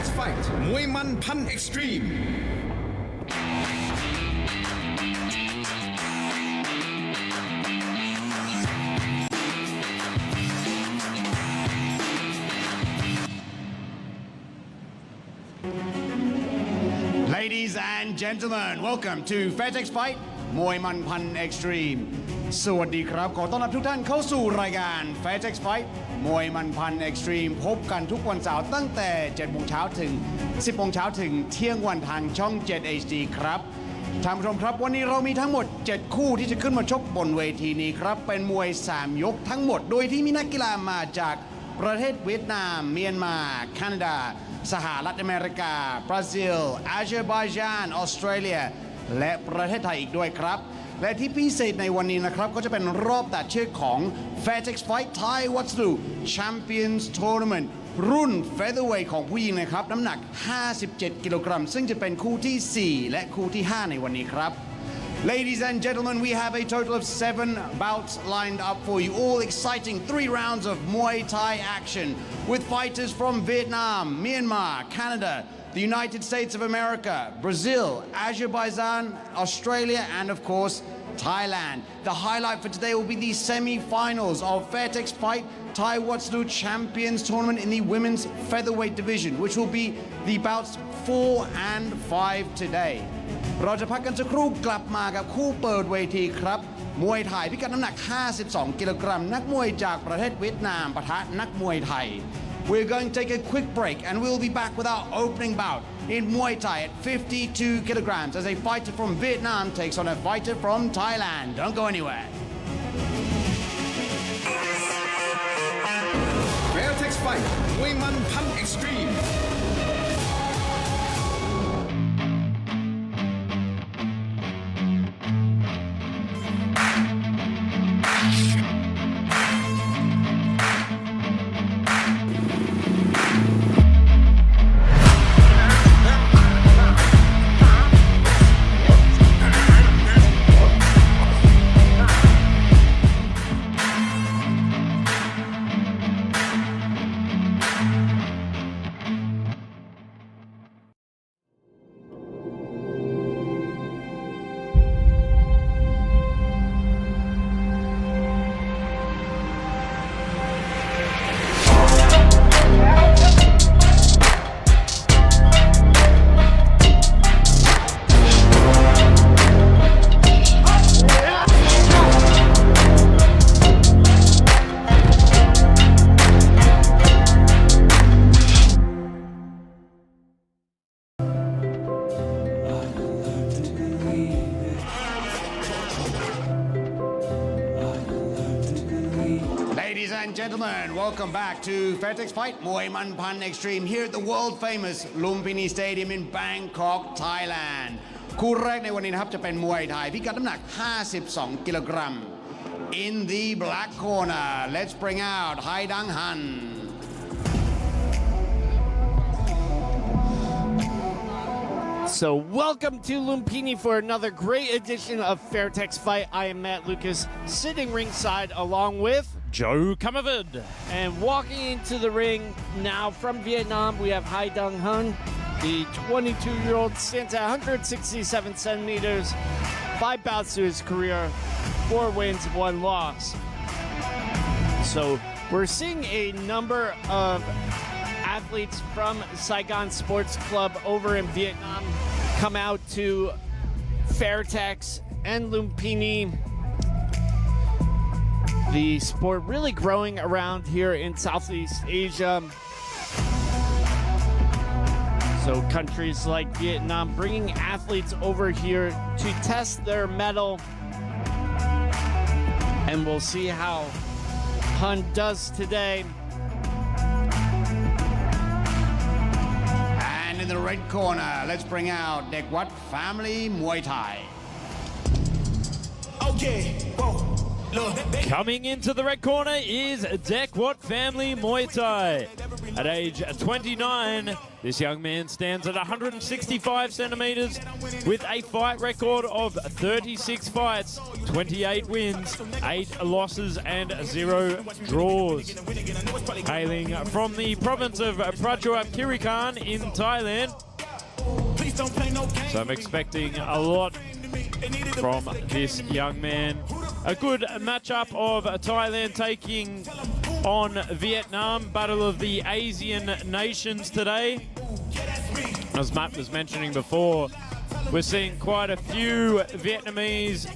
Fairtex Fight มวยมันพันเอ็กซ์ตรีมLadies and gentlemen, welcome to Fairtex Fight มวยมันพันเอ็กซ์ตรีมสวัสดีครับขอต้อนรับทุกท่านเข้าสู่รายการ Fairtex Fight มวยมันพันเอ็กซ์ตรีมพบกันทุกวันเสาร์ตั้งแต่ 7 โมงเช้าถึง 10 โมงเช้าถึงเที่ยงวันทางช่อง 7 HD ครับท่านผู้ชมครับวันนี้เรามีทั้งหมด 7 คู่ที่จะขึ้นมาชกบนเวทีนี้ครับเป็นมวย 3 ยกทั้งหมดโดยที่มีนักกีฬามาจากประเทศเวียดนามเมียนมาแคนาดาสหรัฐอเมริกาบราซิลอาเซอร์ไบจานออสเตรเลียและประเทศไทยอีกด้วยครับและที่พิเศษในวันนี้นะครับก็จะเป็นรอบตัดเชือกของ Fairtex Fight Taiwan Champions Tournament รุ่น Featherweight ของผู้หญิงนะครับน้ำหนัก 57 กิโลกรัมซึ่งจะเป็นคู่ที่ 4 และคู่ที่ 5 ในวันนี้ครับLadies and gentlemen, we have a total of 7 bouts lined up for you, all exciting 3 rounds of Muay Thai action with fighters from Vietnam, Myanmar, Canada, the United States of America, Brazil, Azerbaijan, Australia, and of course, Thailand. The highlight for today will be the semi-finals of Fairtex Fight Taiwan Champions Tournament in the women's featherweight division, which will be the bouts 4 and 5 today. เราจะพักกันสักครู่กลับมากับคู่เปิดเวทีครับมวยไทยพิกัดน้ำหนัก 52 กิโลกรัมนักมวยจากประเทศเวียดนามปะทะนักมวยไทย We're going to take a quick break and we'll be back with our opening bout in Muay Thai at 52 kilograms as a fighter from Vietnam takes on a fighter from Thailand. Don't go anywhere. Fairtex Fight มวยมันพันเอ็กซ์ตรีมGentlemen, welcome back to Fairtex Fight Muay Man Pan Extreme here at the world famous Lumpinee Stadium in Bangkok Thailand คู่แรกในวันนี้นะครับจะเป็นมวยไทยพิกัดน้ำหนัก 52 กิโลกรัม In the black corner let's bring out Hai Dang Han So welcome to Lumpinee for another great edition of Fairtex Fight. I am Matt Lucas, sitting ringside along with Joe Camavid. And walking into the ring now from Vietnam, we have Hai Dang Han. The 22-year-old stands at 167 centimeters, 5 bouts to his career, 4 wins, 1 loss. So we're seeing a number of athletes from Saigon Sports Club over in Vietnam come out to Fairtex and Lumpinee. The sport really growing around here in Southeast Asia. So countries like Vietnam bringing athletes over here to test their mettle. And we'll see how Han does today. And in the red corner let's bring out Dewat Family Muay Thai Oh yeah, whoa. Coming into the red corner is Dewat family Muay Thai. At age 29, this young man stands at 165 centimeters with a fight record of 36 fights, 28 wins, 8 losses and 0 draws. Hailing from the province of Prachuap Khiri in Thailand. So I'm expecting a lot from this young man. A good matchup of Thailand taking on Vietnam, battle of the Asian nations today. As Matt was mentioning before, we're seeing quite a few Vietnamese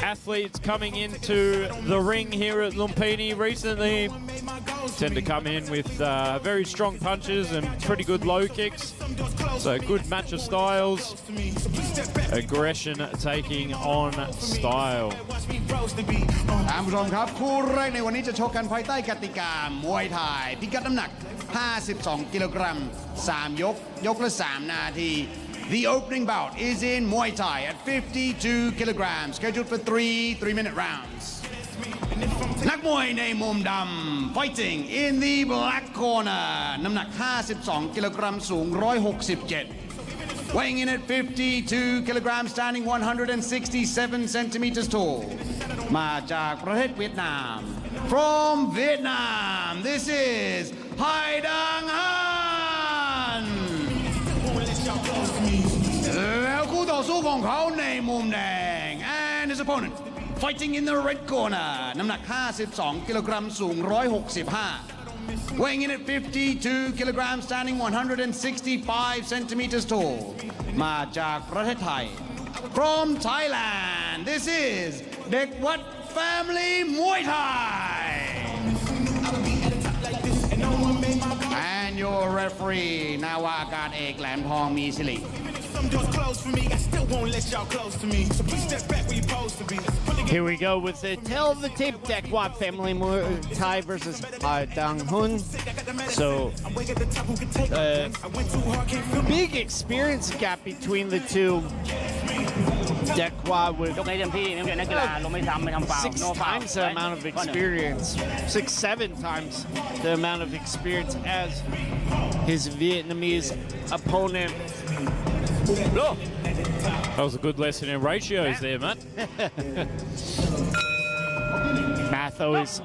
athletes coming into the ring here at Lumpinee recently. Tend to come in with very strong punches and pretty good low kicks. So good match of styles. Aggression taking on style. ท่านผู้ชมครับคู่แรกในวันนี้จะชกกันภายใต้กติกามวยไทยพิกัดน้ำหนัก 52 กิโลกรัม 3 ยก ยกละ 3 นาที The opening bout is in Muay Thai at 52 kilograms, scheduled for 3-minute rounds. นักมวยในมุมดำ fighting in the black corner น้ำหนัก 52 กิโลกรัม สูง 167 weighing in at 52 kilograms, standing 167 centimeters tall มาจากประเทศเวียดนาม from Vietnam this is Hai Dang Han แล้วคู่ต่อสู้ของเขาในมุมแดง and his opponent fighting in the red corner น้ำหนัก 52 กิโลกรัม สูง 165 weighing in at 52 kilograms, standing 165 centimeters tall มาจากประเทศไทย from Thailand this is Dewat family Muay Thai and your referee นาวาอากาศเอกแหลมทองมีสิริ Here we go with the tail of the tape, Dewat family Muay Thai versus Hai Dang Han. So, big experience gap between the two. Dewat with 6 times the amount of experience, 6-7 times the amount of experience as his Vietnamese opponent. That was a good lesson in ratios there, Matt. Math always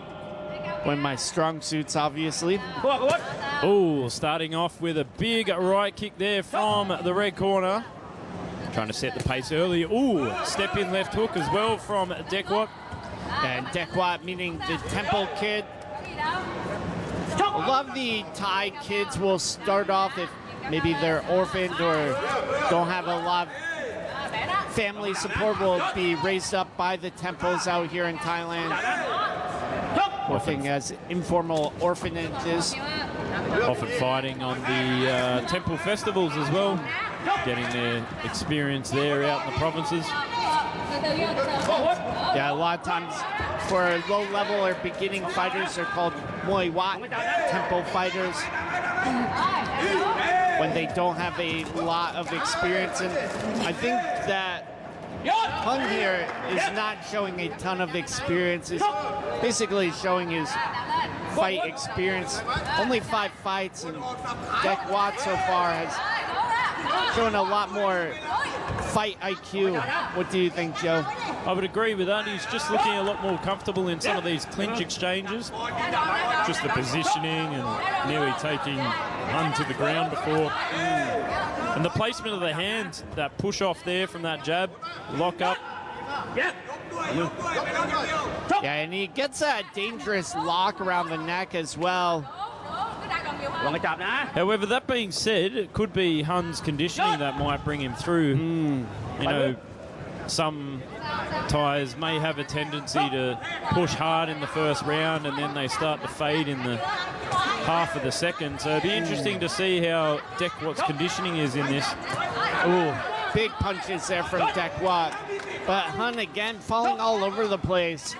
one of my strong suits, obviously. Oh, starting off with a big right kick there from the red corner. Trying to set the pace early. Ooh, step in left hook as well from Dewat. And Dewat, meaning the temple kid. A lot of the Thai kids will start off if maybe they're orphaned or don't have a lot of family support, will be raised up by the temples out here in Thailand, working as informal orphanages. Often fighting on the temple festivals as well, getting their experience there out in the provinces. Yeah, a lot of times for low-level or beginning fighters, they're called Muay Wat, temple fighters, when they don't have a lot of experience. And I think that Hung here is not showing a ton of experience. He's basically showing his fight experience. Only 5 fights, and Dewat so far has shown a lot more fight IQ. What do you think, Joe? I would agree with that. He's just looking a lot more comfortable in some of these clinch exchanges. Just the positioning and nearly taking Hun to the ground before. And the placement of the hands, that push off there from that jab, lock up. Yeah, and he gets that dangerous lock around the neck as well. However, that being said, it could be Hun's conditioning that might bring him through. You know, some Thais may have a tendency to push hard in the first round and then they start to fade in the half of the second. So it'd be interesting to see how Dewat's conditioning is in this. Ooh, big punches there from Dewat. But Hun again falling all over the place.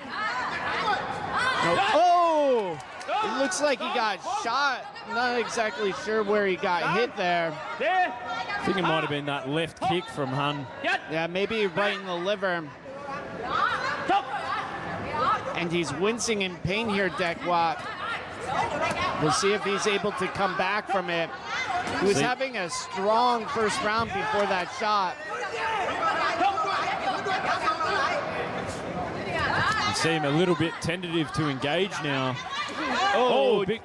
Oh! It looks like he got shot. Not exactly sure where he got hit there. I think it might have been that left kick from Hun. Yeah, maybe right in the liver. and he's wincing in pain here, Dewat. We'll see if he's able to come back from it. He was having a strong first round before that shot. You see him a little bit tentative to engage now. Oh, big,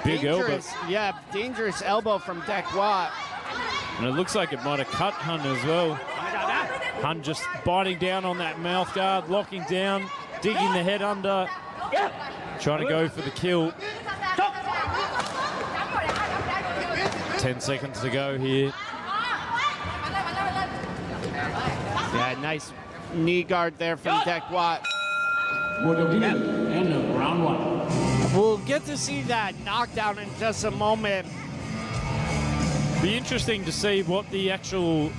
big elbow. dangerous, yeah, dangerous elbow from Dewat. And it looks like it might have cut Hun as well. Hun just biting down on that mouth guard, locking down, digging the head under, trying to go for the kill. 10 seconds to go here. Yeah, nice knee guard there from Dewat. And round one. We'll get to see that knockdown in just a moment. Be interesting to see what the actual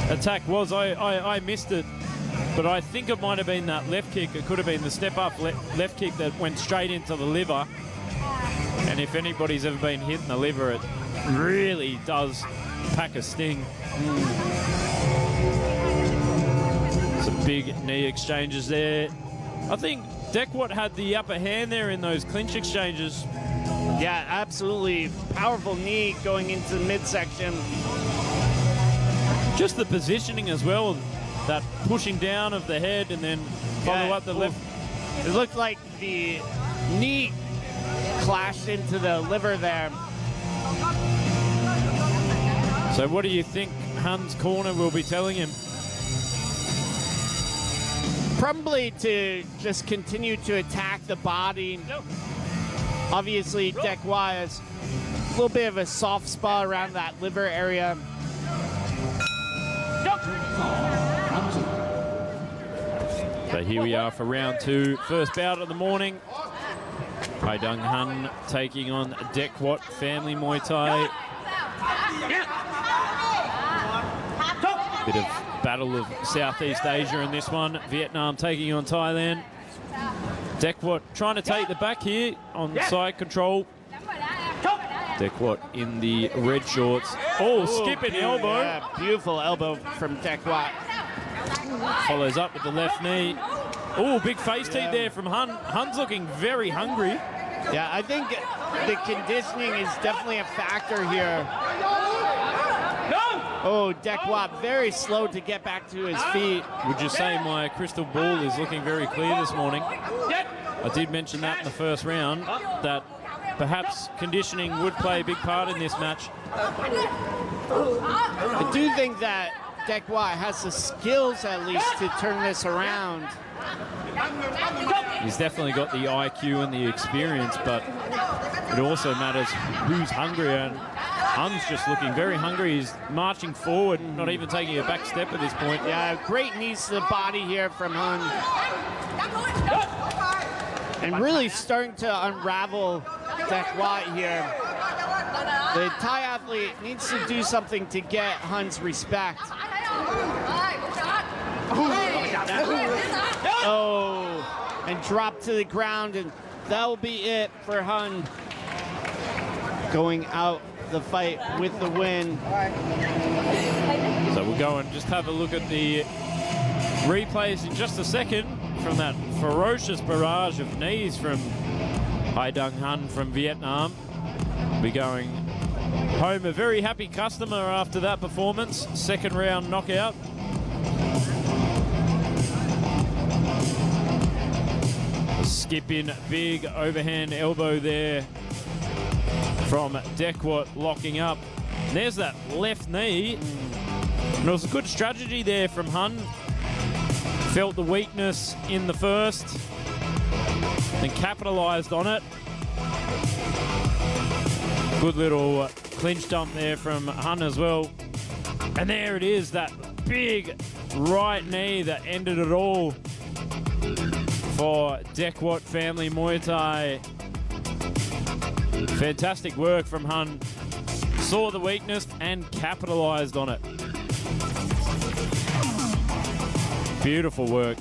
attack was. I missed it, but I think it might have been that left kick. It could have been the step-up left kick that went straight into the liver. And if anybody's ever been hit in the liver, it really does pack a sting. Some big knee exchanges there. I think Dewat had the upper hand there in those clinch exchanges. Yeah, absolutely powerful knee going into the midsection. Just the positioning as well, that pushing down of the head and then follow up the left. It looked like the knee clashed into the liver there. So what do you think Hun's corner will be telling him? Probably to just continue to attack the body. Obviously, Dewat has a little bit of a soft spot around that liver area. So here we are for round two. First bout of the morning. Haidung Hun taking on Dewat Family Muay Thai. Bit of battle of Southeast Asia in this one. Vietnam taking on Thailand. Dewat trying to take the back here on side control. Dewat in the red shorts. Oh, skipping elbow. Yeah, beautiful elbow from Dewat. Follows up with the left knee. Oh, big face teed there from Hun. Hun's looking very hungry. Yeah, I think the conditioning is definitely a factor here. Oh, Dewat very slow to get back to his feet. Would you say my crystal ball is looking very clear this morning? I did mention that in the first round, that perhaps conditioning would play a big part in this match. I do think that Dewat has the skills, at least, to turn this around. He's definitely got the IQ and the experience, but it also matters who's hungrier. And Hun's just looking very hungry. He's marching forward, not even taking a back step at this point. Yeah, great knees to the body here from Hun. And really starting to unravel Dewat here. The Thai athlete needs to do something to get Hun's respect. Oh, and drop to the ground, and that'll be it for Hun. Going out the fight with the win. So we'll go and just have a look at the replays in just a second from that ferocious barrage of knees from Haidung Hun from Vietnam. Be going home a very happy customer after that performance. Second round knockout. Skipping big overhand elbow there from Dewat, locking up. And there's that left knee. And it was a good strategy there from Hun. Felt the weakness in the first, then capitalized on it. Good little clinch dump there from Hun as well. And there it is, that big right knee that ended it all for Dewat Family Muay Thai. Fantastic work from Hun. Saw the weakness and capitalized on it. Beautiful work.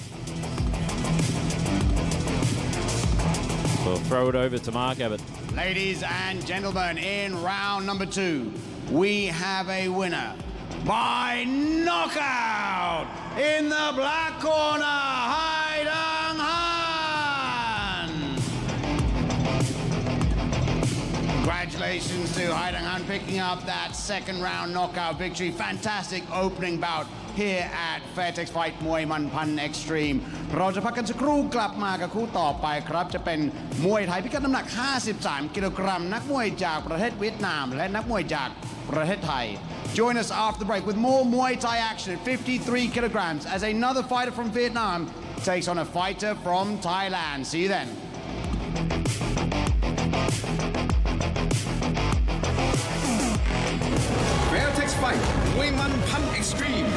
We'll throw it over to Mark Abbott. Ladies and gentlemen, in round number two, we have a winner by knockout in the black corner, Hai Dang Han. Congratulations to Hai Dang Han picking up that second round knockout victory. Fantastic opening bout here at Fairtex Fight มวยมันพัน Extreme เราจะพักกันสักครู่กลับมากับคู่ต่อไปครับจะเป็นมวยไทยพิกัดน้ำหนัก 53 กิโลกรัมนักมวยจากประเทศเวียดนามและนักมวยจากประเทศไทย Join us after the break with more Muay Thai action at 53 kilograms as another fighter from Vietnam takes on a fighter from Thailand. See you then. Fairtex Fight มวยมันพัน Extreme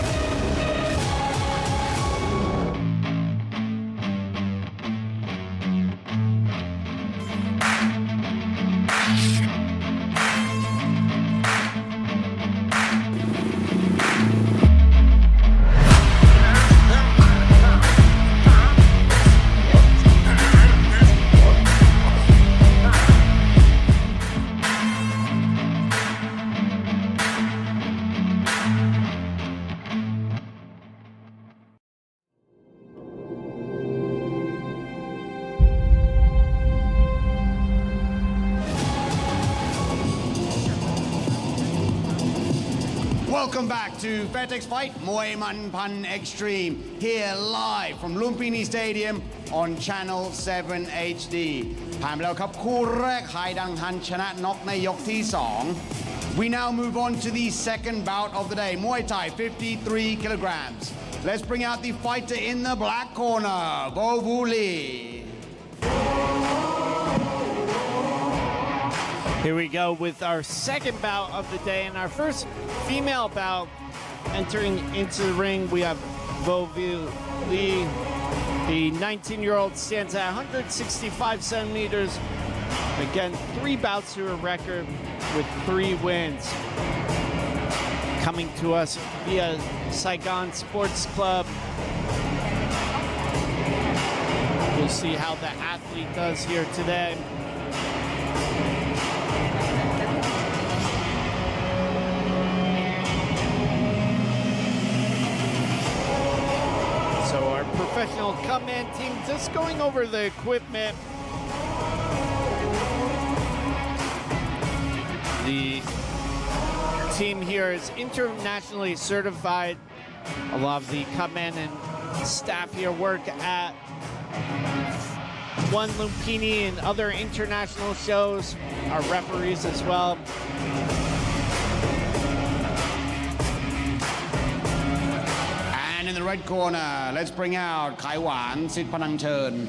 Welcome back to Fairtex Fight มวยมันพัน Extreme here live from Lumpinee Stadium on Channel 7 HD ผ่านไปแล้วครับคู่แรกไฮดังฮันชนะน็อกในยกที่ 2 We now move on to the second bout of the day Muay Thai 53 kilograms Let's bring out the fighter in the black corner Vovu Lee Here we go with our second bout of the day and our first female bout entering into the ring. We have Vovu Lee. The 19-year-old stands at 165 centimeters. Again, 3 bouts to her record with 3 wins. Coming to us via Saigon Sports Club. We'll see how the athlete does here today. Professional command team just going over the equipment. The team here is internationally certified. A lot of the command and staff here work at One Lumpinee and other international shows. Our referees as well. In the red corner, let's bring out Kaiwan, Sit Panang Chern.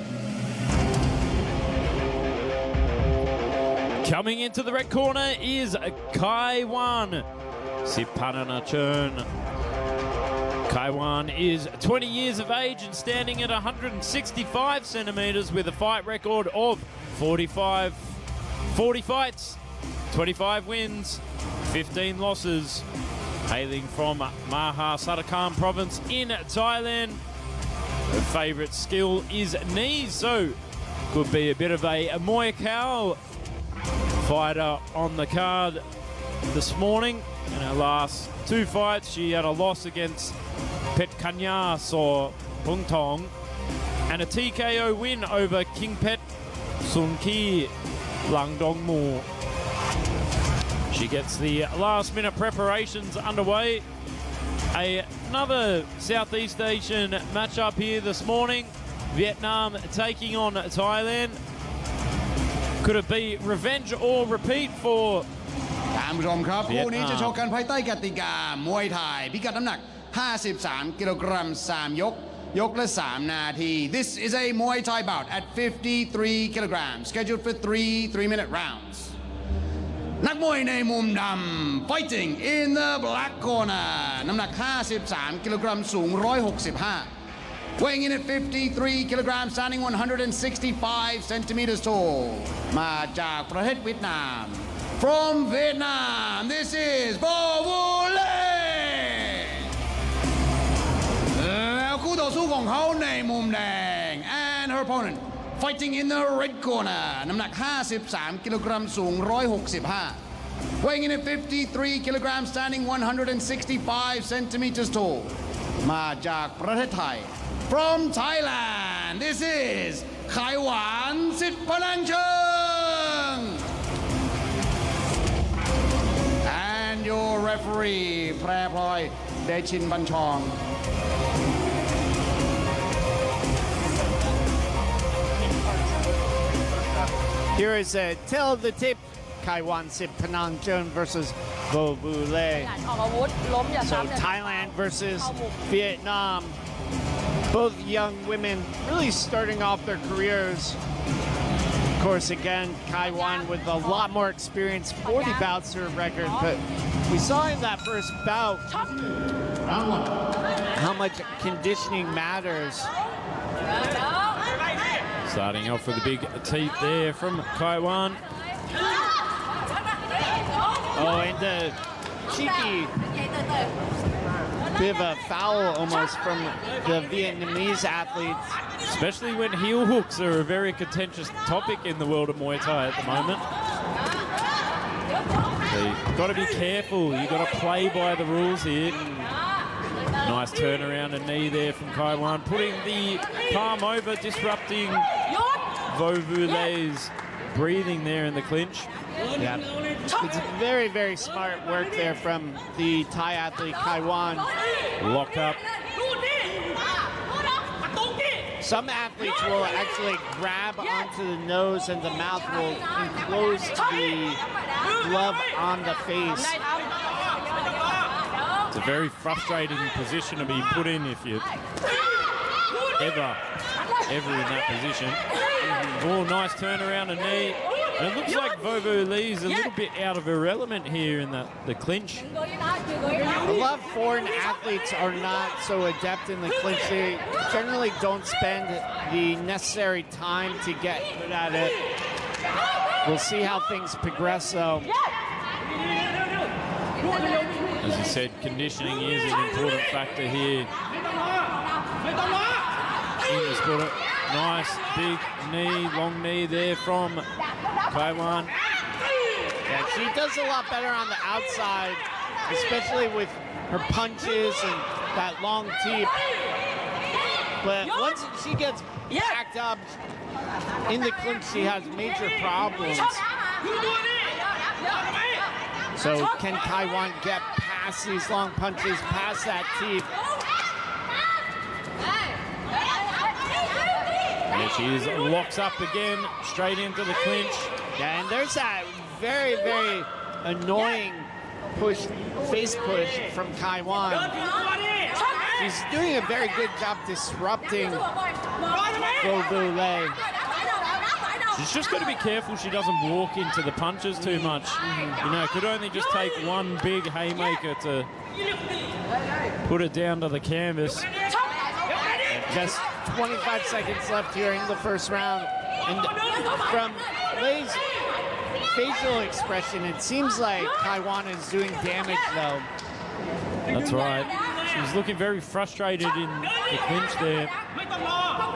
Coming into the red corner is Kaiwan, Sit Panang Chern. Kaiwan is 20 years of age and standing at 165 centimeters with a fight record of 40 fights, 25 wins, 15 losses. Hailing from Mahasarkham province in Thailand. Her favourite skill is knees, so could be a bit of a Muay Khao fighter on the card this morning. In her last 2 fights, she had a loss against Pet Kanyas or Pung Tong and a TKO win over King Pet Sun Ki Lang Dong Mu. She gets the last-minute preparations underway. Another Southeast Asian matchup here this morning. Vietnam taking on Thailand. Could it be revenge or repeat for ท่านผู้ชมครับคู่นี้จะชกกันภายใต้กติกามวยไทยพิกัดน้ำหนัก 53 กิโลกรัม 3 ยกละ 3 นาที This is a Muay Thai bout at 53 kilograms, scheduled for 3 3-minute rounds. นักมวยในมุมดำ fighting in the black corner น้ำหนัก 53 กิโลกรัม สูง 165 weighing in at 53 kilograms, standing 165 centimeters tall มาจากประเทศเวียดนาม from Vietnam this is Vovu Lee แล้วคู่ต่อสู้ของเขาในมุมแดง and her opponent fighting in the red corner น้ำหนัก 53 กิโลกรัม สูง 165 weighing in at 53 kilograms, standing 165 centimeters tall มาจากประเทศไทย from Thailand this is Kaiwan สิทธิ์พนันเชิง and your referee แพรพลอยเดชินบัญชอง Here is a tail of the tip, Kaiwan Sip Penang Chun versus Vo Vu Le. ออกอาวุธล้มอย่า So ซ้ำอย่าซ้ำ Thailand versus Vietnam. Both young women really starting off their careers. Of course, again, Kaiwan with a lot more experience, 40 bouts to her record, but we saw in that first bout how much conditioning matters. Starting off with a big teep there from Kaiwan. Oh, and the cheeky bit of a foul almost from the Vietnamese athletes. Especially when heel hooks are a very contentious topic in the world of Muay Thai at the moment. So you've got to be careful. You've got to play by the rules here. Nice turnaround and knee there from Kaiwan, putting the palm over, disrupting Vo Vu Le's breathing there in the clinch. Yeah. It's very, very smart work there from the Thai athlete Kaiwan. Lock up. Some athletes will actually grab onto the nose and the mouth will enclose the glove on the face. It's a very frustrating position to be put in if you ever in that position. Oh, nice turnaround and knee. And it looks like Vo Vu Le's a little bit out of her element here in the clinch. A lot of foreign athletes are not so adept in the clinch. They generally don't spend the necessary time to get good at it. We'll see how things progress though. As you said, conditioning is an important factor here. Nice big knee, long knee there from Kaiwan. Yeah, she does a lot better on the outside, especially with her punches and that long teep. But once she gets backed up in the clinch, she has major problems. So can Kaiwan get past these long punches, past that teep? There she is, locks up again, straight into the clinch. Yeah, and there's that very, very annoying push, face push from Kaiwan. She's doing a very good job disrupting Vo Vu Le. She's just got to be careful she doesn't walk into the punches too much. You know, it could only just take one big haymaker to put it down to the canvas. Just 25 seconds left here in the first round. And from Lei's facial expression, it seems like Kaiwan is doing damage though. That's right. She's looking very frustrated in the clinch there.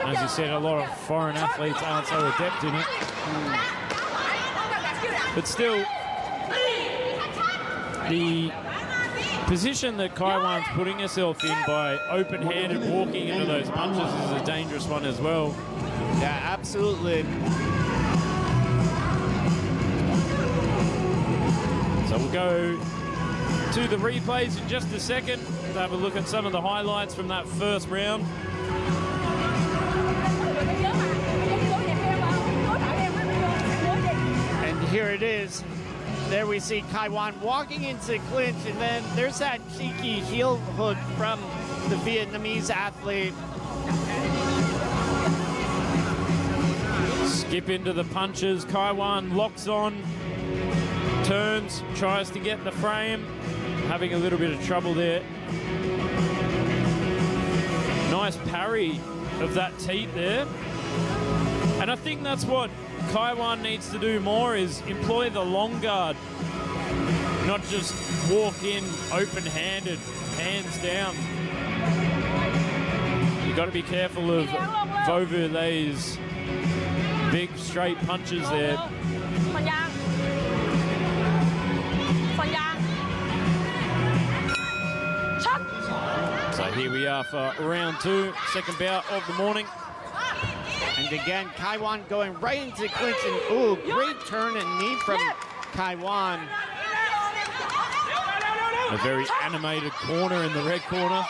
As you said, a lot of foreign athletes aren't so adept in it. But still, the position that Kaiwan's putting herself in by open-handed walking into those punches is a dangerous one as well. Yeah, absolutely. So we'll go to the replays in just a second to have a look at some of the highlights from that first round. And here it is. There we see Kaiwan walking into clinch, and then there's that cheeky heel hook from the Vietnamese athlete. Skip into the punches. Kaiwan locks on, turns, tries to get in the frame. Having a little bit of trouble there. Nice parry of that teep there. And I think that's what Kaiwan needs to do more, is employ the long guard. Not just walk in open-handed, hands down. You've got to be careful of Vo Vu Le's big straight punches there. So here we are for round 2, second bout of the morning. And again, Kaiwan going right into clinch. And ooh, great turn and knee from Kaiwan. A very animated corner in the red corner.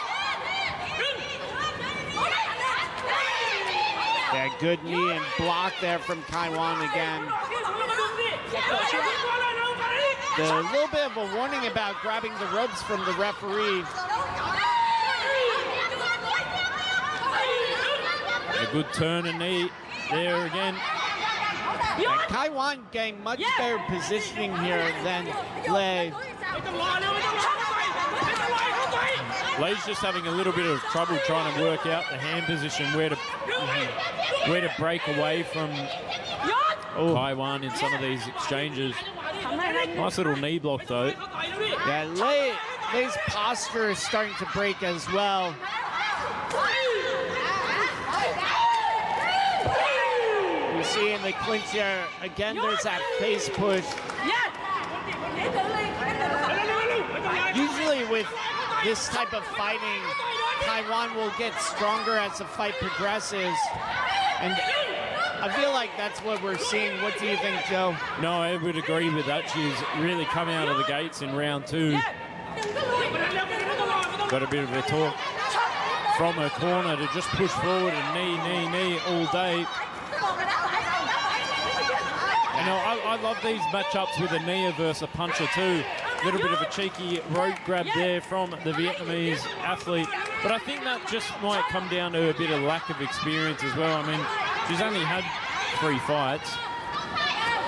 Yeah, good knee and block there from Kaiwan again. A little bit of a warning about grabbing the ropes from the referee. A good turn and knee there again. And Kaiwan getting much better positioning here than Lei. Lei's just having a little bit of trouble trying to work out the hand position, where to break away from Kaiwan in some of these exchanges. Nice little knee block though. Yeah, Lei's posture is starting to break as well. You see in the clinch here, again, there's that face push. Usually with this type of fighting, Kaiwan will get stronger as the fight progresses. And I feel like that's what we're seeing. What do you think, Joe? No, I would agree with that. She's really come out of the gates in round 2. Got a bit of a talk from her corner to just push forward and knee all day. You know, I love these matchups with a kneer versus a puncher too. A little bit of a cheeky rope grab there from the Vietnamese athlete. But I think that just might come down to a bit of lack of experience as well. I mean, she's only had 3 fights.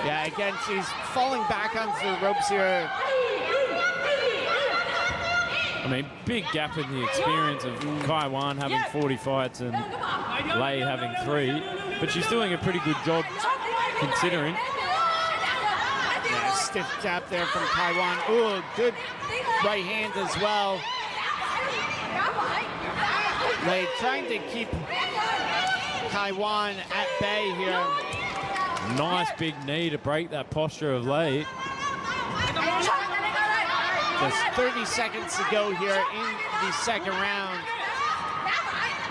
Yeah, again, she's falling back onto the ropes here. I mean, big gap in the experience of Kaiwan having 40 fights and Lei having 3. But she's doing a pretty good job considering. Yeah, stiff jab there from Kaiwan. Ooh, good right hand as well. Lei trying to keep Kaiwan at bay here. Nice big knee to break that posture of Lei. Just 30 seconds to go here in the second round.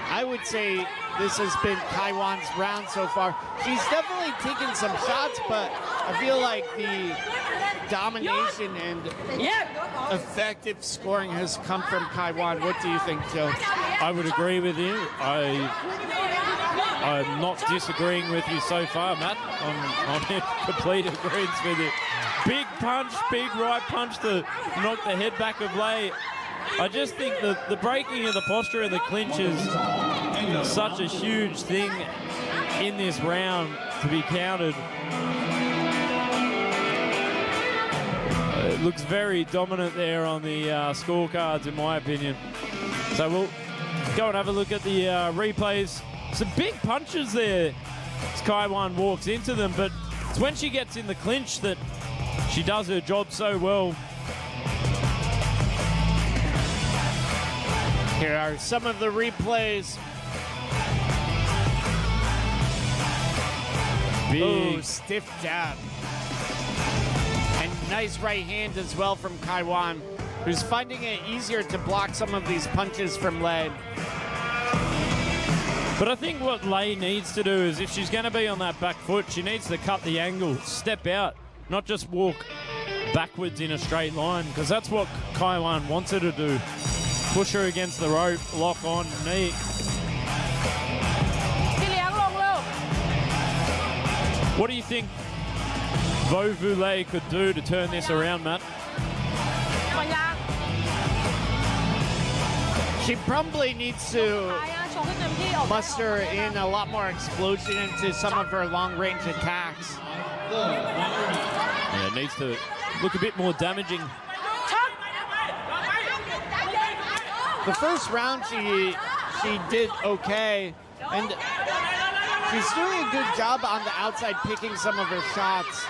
I would say this has been Kaiwan's round so far. She's definitely taken some shots, but I feel like the domination and effective scoring has come from Kaiwan. What do you think, Joe? I would agree with you. I'm not disagreeing with you so far, Matt. I'm in complete agreement with you. Big punch, big right punch to knock the head back of Lei. I just think the breaking of the posture and the clinch is such a huge thing in this round to be counted. It looks very dominant there on the scorecards, in my opinion. So we'll go and have a look at the replays. Some big punches there as Kaiwan walks into them, but it's when she gets in the clinch that she does her job so well. Here are some of the replays. Big. Ooh, stiff jab. And nice right hand as well from Kaiwan, who's finding it easier to block some of these punches from Lei. But I think what Lei needs to do is, if she's going to be on that back foot, she needs to cut the angle, step out, not just walk backwards in a straight line, because that's what Kaiwan wants her to do. Push her against the rope, lock on, knee. What do you think Vovu Lei could do to turn this around, Matt? She probably needs to muster in a lot more explosion into some of her long-range attacks. Yeah, it needs to look a bit more damaging. The first round she did okay, and she's doing a good job on the outside picking some of her shots.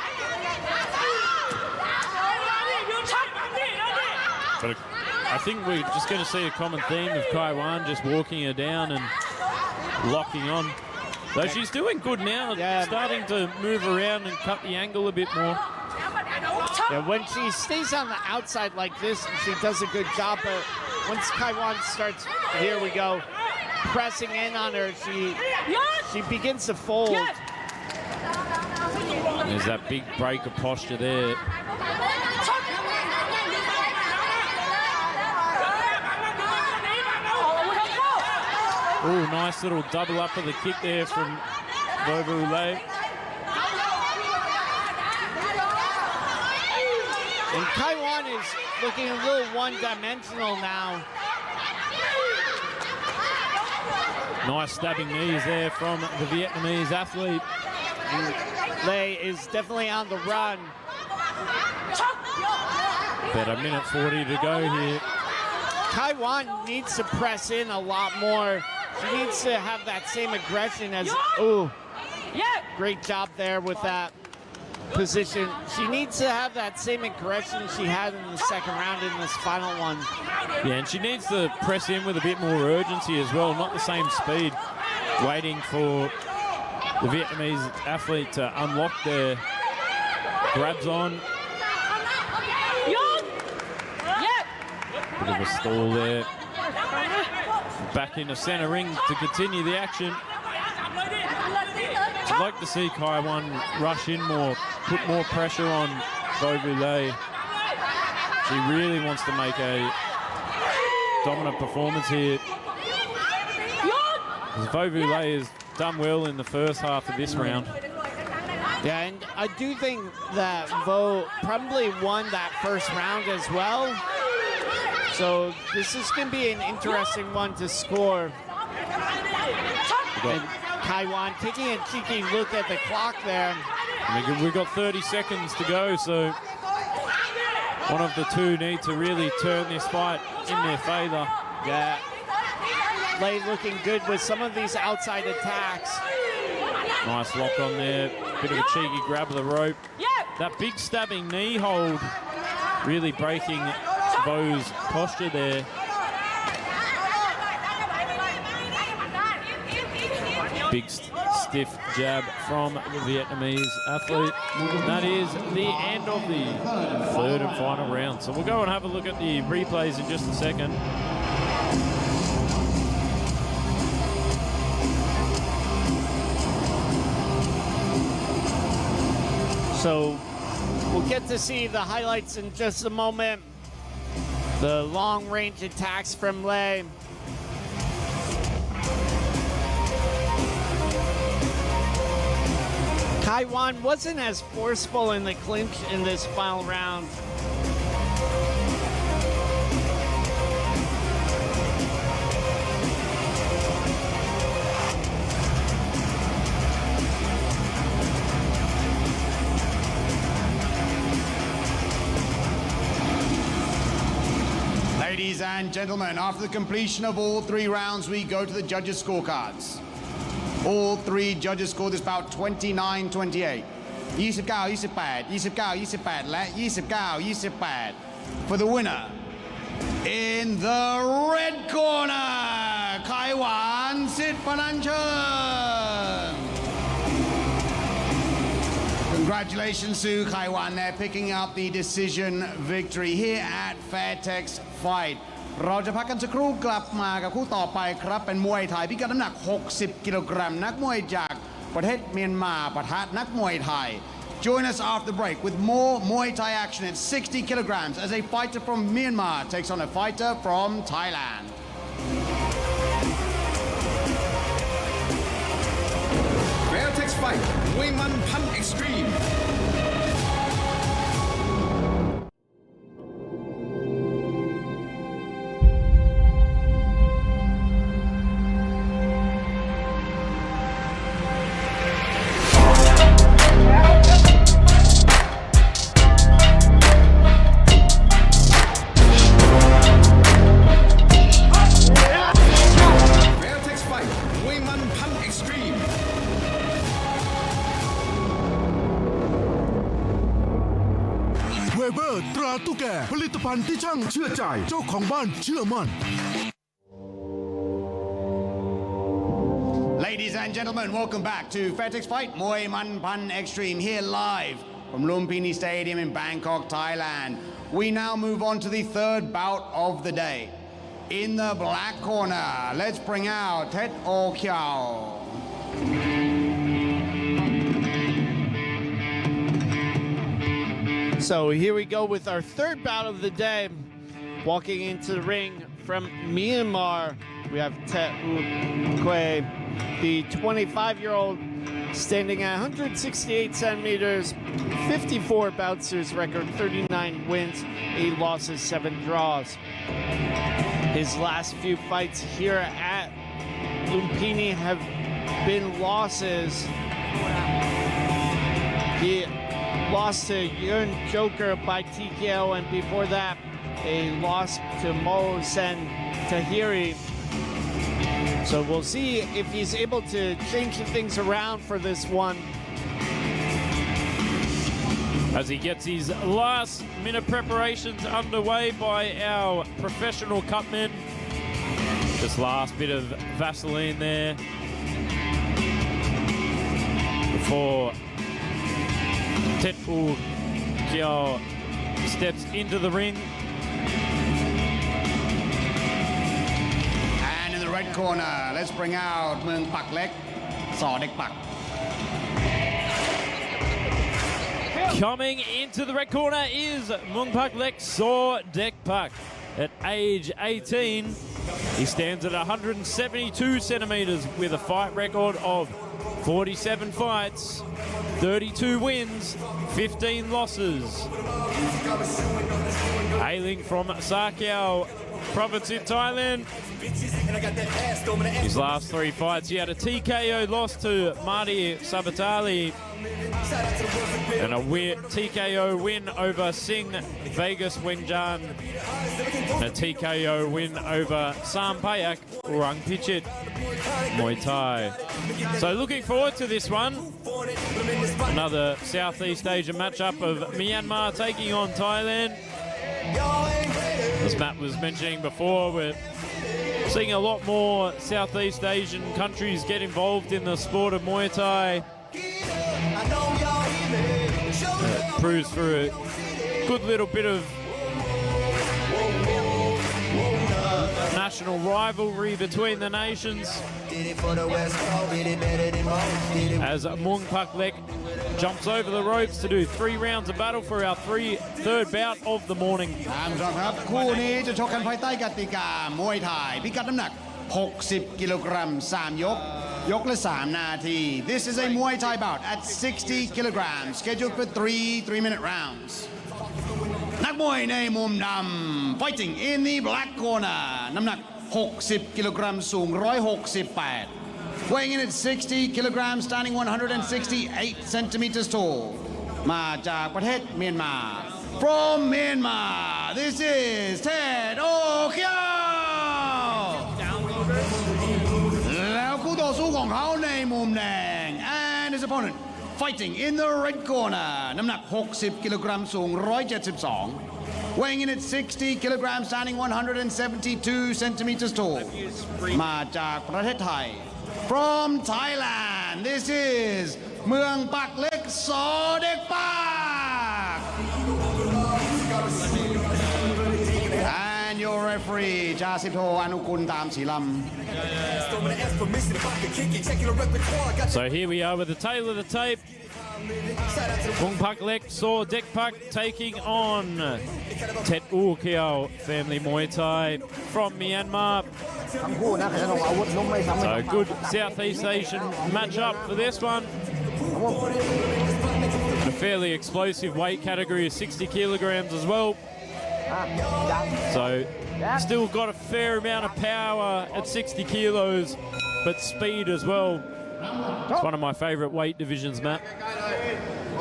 But I think we're just going to see a common theme of Kaiwan just walking her down and locking on. Though she's doing good now, starting to move around and cut the angle a bit more. Yeah, when she stays on the outside like this, she does a good job. But once Kaiwan starts, here we go, pressing in on her, she begins to fold. There's that big break of posture there. Oh, nice little double up of the kick there from Vovule. And Kaiwan is looking a little one-dimensional now. Nice stabbing knees there from the Vietnamese athlete. Lei is definitely on the run. About a minute 40 to go here. Kaiwan needs to press in a lot more. She needs to have that same aggression as, oh, great job there with that position. She needs to have that same aggression she had in the second round in this final one. Yeah, and she needs to press in with a bit more urgency as well, not the same speed, waiting for the Vietnamese athlete to unlock their grabs on. Bit of a stall there. Back into center ring to continue the action. I'd like to see Kaiwan rush in more, put more pressure on Vovule. She really wants to make a dominant performance here. Vovule has done well in the first half of this round. Yeah, and I do think that Vo probably won that first round as well. So this is going to be an interesting one to score. And Kaiwan taking a cheeky look at the clock there. We've got 30 seconds to go, so one of the two need to really turn this fight in their favor. Yeah. Lei looking good with some of these outside attacks. Nice lock on there. Bit of a cheeky grab of the rope. That big stabbing knee hold really breaking Vo's posture there. Big stiff jab from the Vietnamese athlete. That is the end of the third and final round. So we'll go and have a look at the replays in just a second. So we'll get to see the highlights in just a moment. The long-range attacks from Lei. Kaiwan wasn't as forceful in the clinch in this final round. Ladies and gentlemen, after the completion of all three rounds, we go to the judges' scorecards. All three judges scored this bout 29-28. 29-28, 28, 29-28 และ 29-28. For the winner, in the red corner, Kaiwan Sitpananchern. Congratulations to Kaiwan. They're picking up the decision victory here at Fairtex Fight. เราจะพักกันสักครู่กลับมากับคู่ต่อไปครับเป็นมวยไทยพิกัดน้ำหนัก 60 กิโลกรัมนักมวยจากประเทศเมียนมาปะทะนักมวยไทย Join us after the break with more Muay Thai action at 60 kilograms as a fighter from Myanmar takes on a fighter from Thailand. Fairtex Fight มวยมันพัน Extremeตราตุ๊กแกผลิตภัณฑ์ที่ช่างเชื่อใจเจ้าของบ้านเชื่อมั่น Ladies and gentlemen, welcome back to Fairtex Fight Muay Man Pan Extreme here live from Lumpinee Stadium in Bangkok, Thailand. We now move on to the third bout of the day. In the black corner, let's bring out Tet O Kiao. So here we go with our third bout of the day. Walking into the ring from Myanmar, we have Tet U Kwe, the 25-year-old, standing at 168 centimeters, 54 bouncers record, 39 wins, 8 losses, 7 draws. His last few fights here at Lumpinee have been losses. He lost to Yun Joker by TKO, and before that, a loss to Mo Sen Tahiri. So we'll see if he's able to change things around for this one. As he gets his last minute preparations underway by our professional cutmen. Just last bit of Vaseline there before Tet U Kiao steps into the ring. And in the red corner, let's bring out Mueng Pakle, Saw Dek Pak. Coming into the red corner is Mueng Pakle Saw Dek Pak. At age 18, he stands at 172 centimeters with a fight record of 47 fights, 32 wins, 15 losses. Hailing from Sakao province in Thailand. His last 3 fights, he had a TKO loss to Marty Sabatali and a TKO win over Singh Vegas Wenjan, and a TKO win over Sam Payak Orang Pichit Muay Thai. So looking forward to this one. Another Southeast Asian matchup of Myanmar taking on Thailand. As Matt was mentioning before, we're seeing a lot more Southeast Asian countries get involved in the sport of Muay Thai. It proves for a good little bit of national rivalry between the nations. As Mueng Pakle jumps over the ropes to do 3 rounds of battle for our third bout of the morning. ครับคู่นี้จะชกกันภายใต้กติกามวยไทยพิกัดน้ำหนัก 60 กิโลกรัม 3 ยก ยกละ 3 นาที This is a Muay Thai bout at 60 kilograms, scheduled for 3-minute rounds. นักมวยในมุมดำ fighting in the black corner น้ำหนัก 60 กิโลกรัม สูง 168. Weighing in at 60 kilograms, standing 168 centimeters tall. มาจากประเทศเมียนมา From Myanmar, this is Tet O Kiao. แล้วคู่ต่อสู้ของเขาในมุมแดง and his opponent fighting in the red corner น้ำหนัก 60 กิโลกรัม สูง 172. Weighing in at 60 kilograms, standing 172 centimeters tall. มาจากประเทศไทย From Thailand, this is Mueng Pakle Saw Dek Pak. And your referee, จ่าสิบโทอนุกุลตามศรีลำ So here we are with the tail of the tape. Mueng Pakle Saw Dek Pak taking on Tet U Kiao, family Muay Thai from Myanmar. So a good Southeast Asian matchup for this one. A fairly explosive weight category of 60 kilograms as well. So still got a fair amount of power at 60 kilos, but speed as well. It's one of my favorite weight divisions, Matt.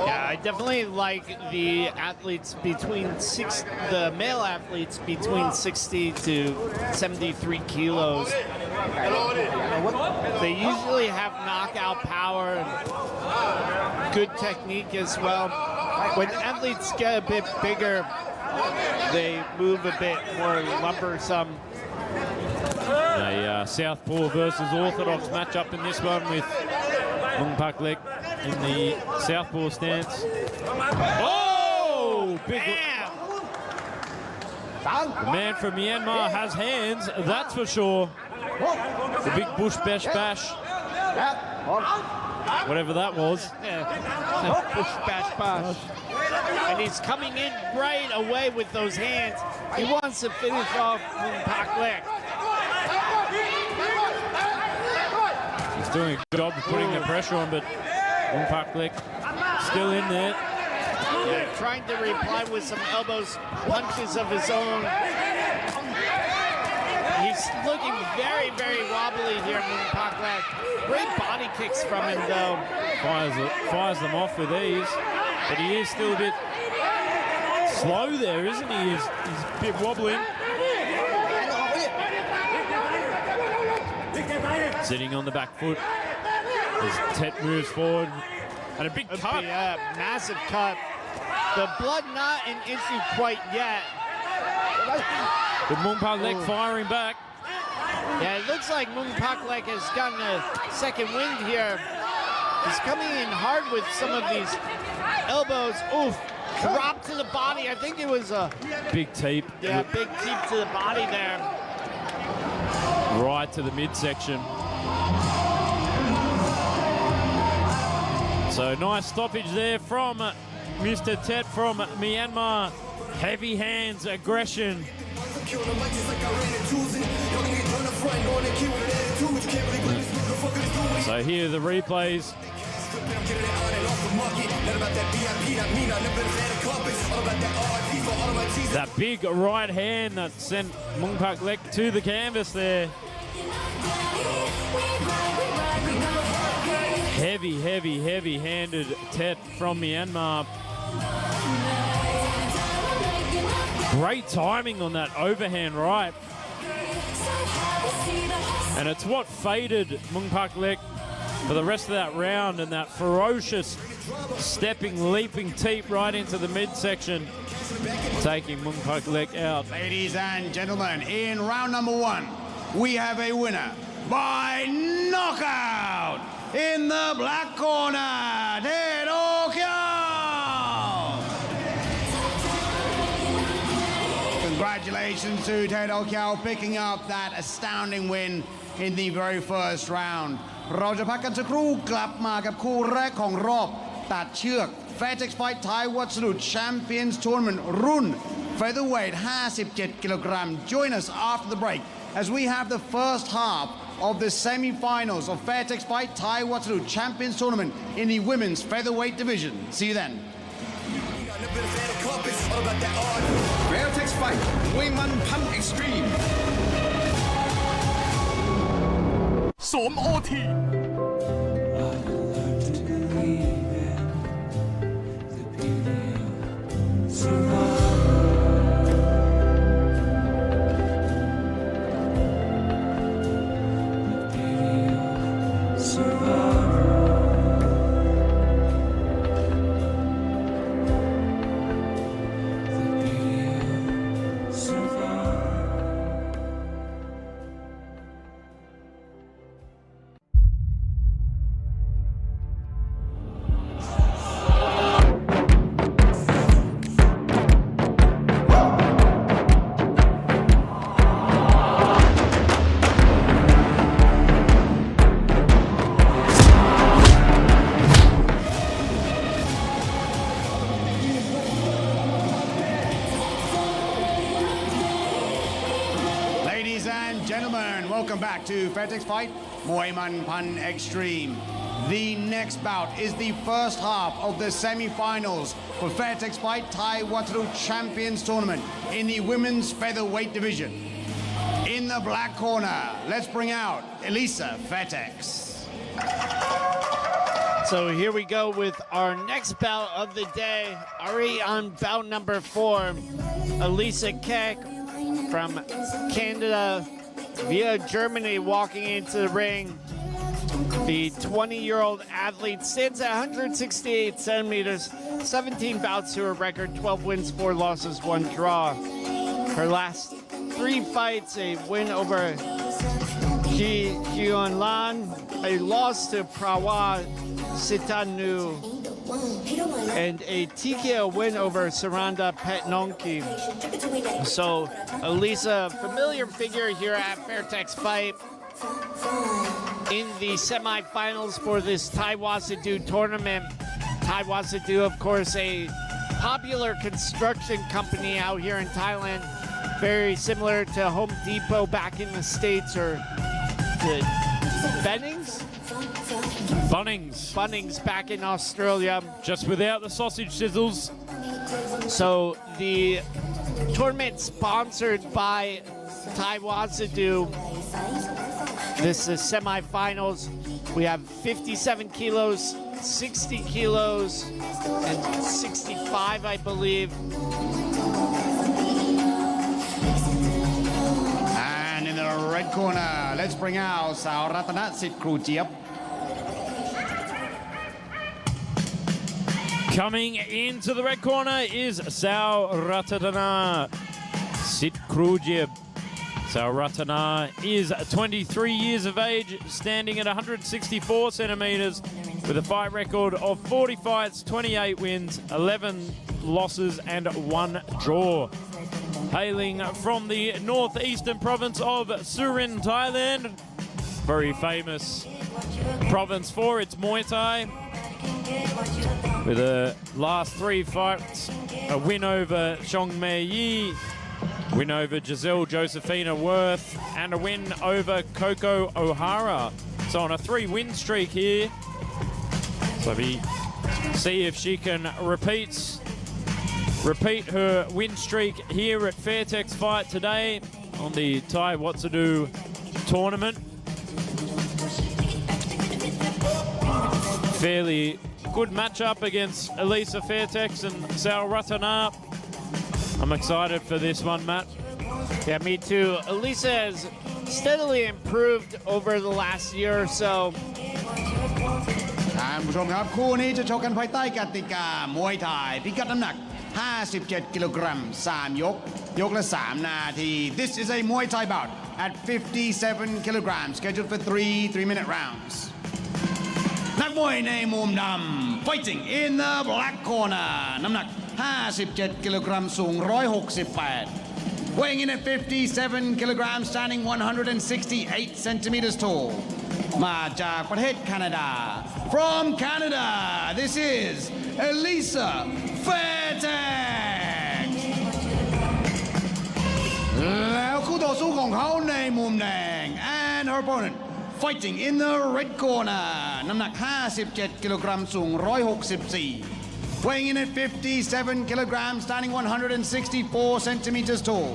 Yeah, I definitely like the athletes the male athletes between 60 to 73 kilos. They usually have knockout power and good technique as well. When athletes get a bit bigger, they move a bit more lumbersome. A Southpaw versus Orthodox matchup in this one with Mueng Pakle in the southpaw stance. Oh, big. The man from Myanmar has hands, that's for sure. The big bush bash bash. Whatever that was. Yeah. Bush bash bash. And he's coming in right away with those hands. He wants to finish off Pakle. He's doing a good job of putting the pressure on, but Pakle still in there. Yeah, trying to reply with some elbows, punches of his own. He's looking very, very wobbly here, Pakle. Great body kicks from him, though. Fires them off with ease, but he is still a bit slow there, isn't he? He's a bit wobbling. Sitting on the back foot as Tet moves forward. And a big cut. Yeah, massive cut. The blood not an issue quite yet. But Pakle firing back. Yeah, it looks like Pakle has gotten a second wind here. He's coming in hard with some of these elbows. Oof, drop to the body. I think it was a big teep. Yeah, big teep to the body there. Right to the midsection. So nice stoppage there from Mr. Tet from Myanmar. Heavy hands, aggression. So here are the replays. That big right hand that sent Pakle to the canvas there. Heavy-handed Tet from Myanmar. Great timing on that overhand right. And it's what faded Pakle for the rest of that round, and that ferocious stepping, leaping teep right into the midsection, taking Pakle out. Ladies and gentlemen, in round number 1, we have a winner by knockout in the black corner, Tet Kiao. Congratulations to Tet Kiao picking up that astounding win in the very first round. เราจะพักกันสักครู่กลับมากับคู่แรกของรอบตัดเชือก Fairtex Fight Thai Watsalute Champions Tournament รุ่น Featherweight 57 kilogram. Join us after the break as we have the first half of the semi-finals of Fairtex Fight Thai Watsalute Champions Tournament in the women's featherweight division. See you then. Fairtex Fight มวยมันพัน Extreme สวมโอทีWelcome back to Fairtex Fight มวยมันพัน Extreme. The next bout is the first half of the semi-finals for Fairtex Fight Thai Watsalute Champions Tournament in the women's featherweight division. In the black corner, let's bring out Alisa Fairtex. So here we go with our next bout of the day. Already on bout number 4, Alisa K from Canada via Germany walking into the ring. The 20-year-old athlete stands at 168 centimeters, 17 bouts to her record, 12 wins, 4 losses, 1 draw. Her last 3 fights, a win over Kaiwan, a loss to Prawa Sitanu, and a TKO win over Saranda Petnonki. So Alisa, familiar figure here at Fairtex Fight, in the semifinals for this Taiwasadu tournament. Taiwasadu, of course, a popular construction company out here in Thailand, very similar to Home Depot back in the States, or to Bunnings back in Australia. Just without the sausage sizzles. So the tournament sponsored by Taiwasadu. This is semifinals. We have 57 kilos, 60 kilos, and 65, I believe. And in the red corner, let's bring out Sao Ratana Sit Kru Jiep. Coming into the red corner is Sao Ratana Sit Krujib. Sao Ratana is 23 years of age, standing at 164 centimeters with a fight record of 40 fights, 28 wins, 11 losses and 1 draw. Hailing from the northeastern province of Surin, Thailand, very famous province for its Muay Thai. With the last 3 fights, a win over Chong Mei Yi, win over Giselle Josephina Worth, and a win over Coco O'Hara. So on a 3-win streak here. So we see if she can repeat her win streak here at Fairtex Fight today on the Taiwasadu tournament. Fairly good matchup against Alisa Fairtex and Sao Ratana. I'm excited for this one, Matt. Yeah, me too. Alisa has steadily improved over the last year or so. ท่านผู้ชมครับคู่นี้จะชกกันภายใต้กติกามวยไทยพิกัดน้ำหนัก 57 กิโลกรัม 3 ยก ยกละ 3 นาที This is a Muay Thai bout at 57 kilograms, scheduled for 3 3-minute rounds. นักมวยในมุมดำ fighting in the black corner น้ำหนัก 57 กิโลกรัม สูง 168 weighing in at 57 kilograms, standing 168 centimeters tall มาจากประเทศแคนาดา from Canada this is Alisa Fairtex แล้วคู่ต่อสู้ของเขาในมุมแดง and her opponent fighting in the red corner น้ำหนัก 57 กิโลกรัม สูง 164 weighing in at 57 kilograms, standing 164 centimeters tall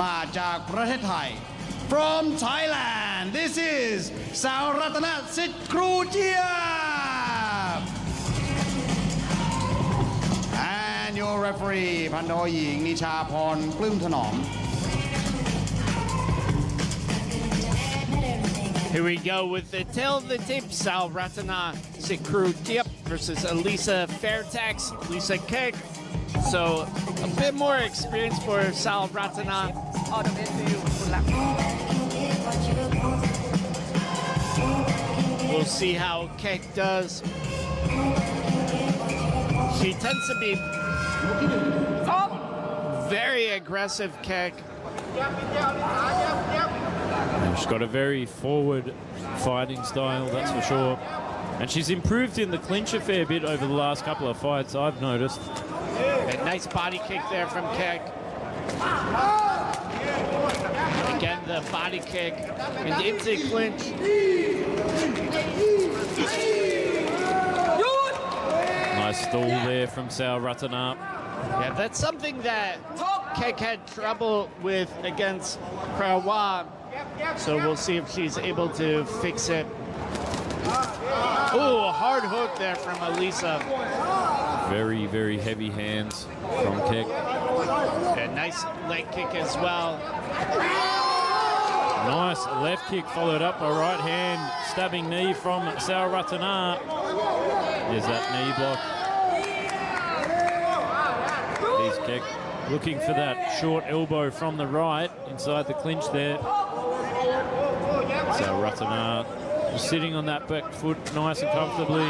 มาจากประเทศไทย from Thailand this is Sao Ratana Sit Kru Jiep and your referee พันโทหญิงนิชาพรปลื้มถนอม Here we go with the tail of the tape. Sao Ratana Sit Kru Jiep versus Alisa Fairtex. Alisa K. So a bit more experience for Sao Ratana. All the best to you. Good luck. We'll see how Kek does. She tends to be very aggressive, Kek. She's got a very forward fighting style, that's for sure. And she's improved in the clinch a fair bit over the last couple of fights, I've noticed. A nice body kick there from Kek. Again, the body kick and into clinch. Nice stall there from Sao Ratana. Yeah, that's something that Kek had trouble with against Kaiwan. So we'll see if she's able to fix it. Oh, a hard hook there from Alisa. Very, very heavy hands from Kek. A nice leg kick as well. Nice left kick followed up by right hand stabbing knee from Sao Ratana. There's that knee block. Here's Kek looking for that short elbow from the right inside the clinch there. Sao Ratana Just sitting on that back foot nice and comfortably.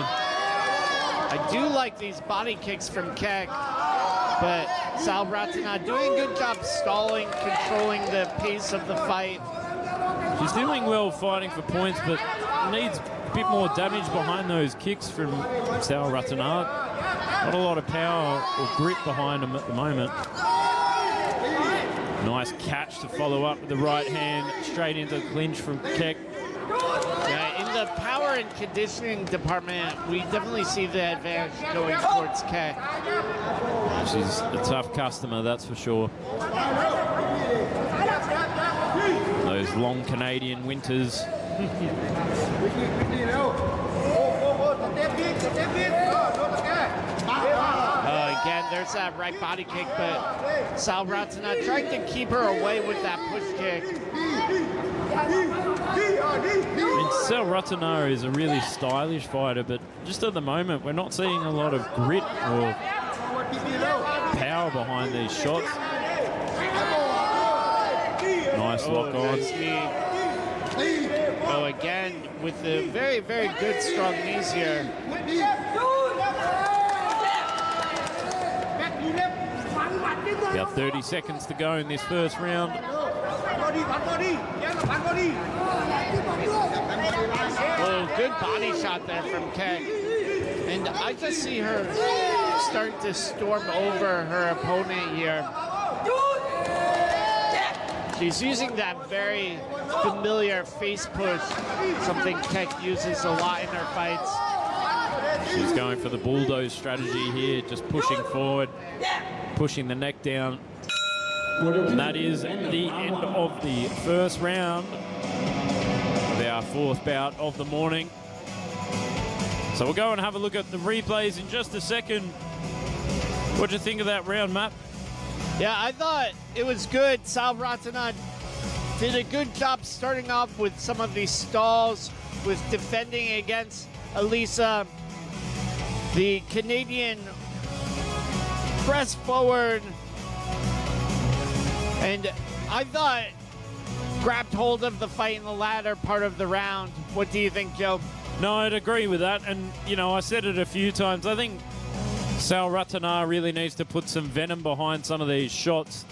I do like these body kicks from Kek, but Sal Ratana doing a good job stalling, controlling the pace of the fight. She's doing well fighting for points, but needs a bit more damage behind those kicks from Sal Ratana. Not a lot of power or grit behind them at the moment. Nice catch to follow up with the right hand, straight into the clinch from Kek. Yeah, in the power and conditioning department, we definitely see the advantage going towards Kek. She's a tough customer, that's for sure. Those long Canadian winters. Again, there's that right body kick, but Sal Ratana trying to keep her away with that push kick. I mean, Sal Ratana is a really stylish fighter, but just at the moment, we're not seeing a lot of grit or power behind these shots. Nice lock on. Oh, again, with the very, very good strong knees here. About 30 seconds to go in this first round. Oh, good body shot there from Kek. And I just see her starting to storm over her opponent here. She's using that very familiar face push, something Kek uses a lot in her fights. She's going for the bulldoze strategy here, just pushing forward, pushing the neck down. And that is the end of the first round of our fourth bout of the morning. So we'll go and have a look at the replays in just a second. What do you think of that round, Matt? Yeah, I thought it was good. Sal Ratana did a good job starting off with some of these stalls, with defending against Alisa. The Canadian pressed forward, and I thought grabbed hold of the fight in the latter part of the round. What do you think, Joe? No, I'd agree with that. And, you know, I said it a few times. I think Sal Ratana really needs to put some venom behind some of these shots.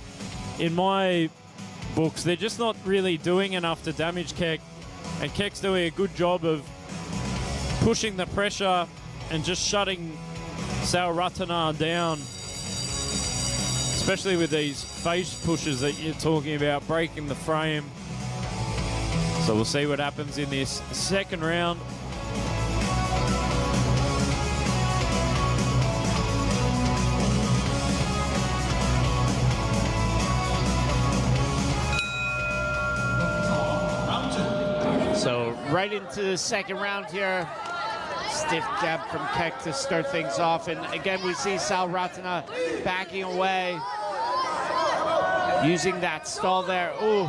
In my books, they're just not really doing enough to damage Kek. And Kek's doing a good job of pushing the pressure and just shutting Sal Ratana down. Especially with these face pushes that you're talking about, breaking the frame. So we'll see what happens in this second round. So right into the second round here. Stiff jab from Kek to start things off. And again, we see Sal Ratana backing away, using that stall there. Ooh,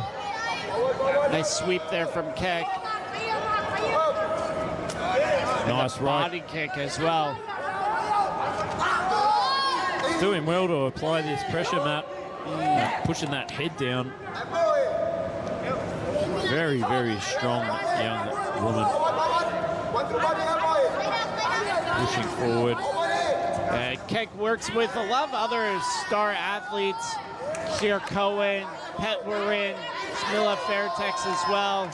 nice sweep there from Kek. Nice right. Body kick as well. It's doing well to apply this pressure, Matt. Pushing that head down. Very, very strong young woman. Pushing forward. Kek works with a lot of other star athletes. Sheer Cohen, Pet Warin, Smilla Fairtex as well.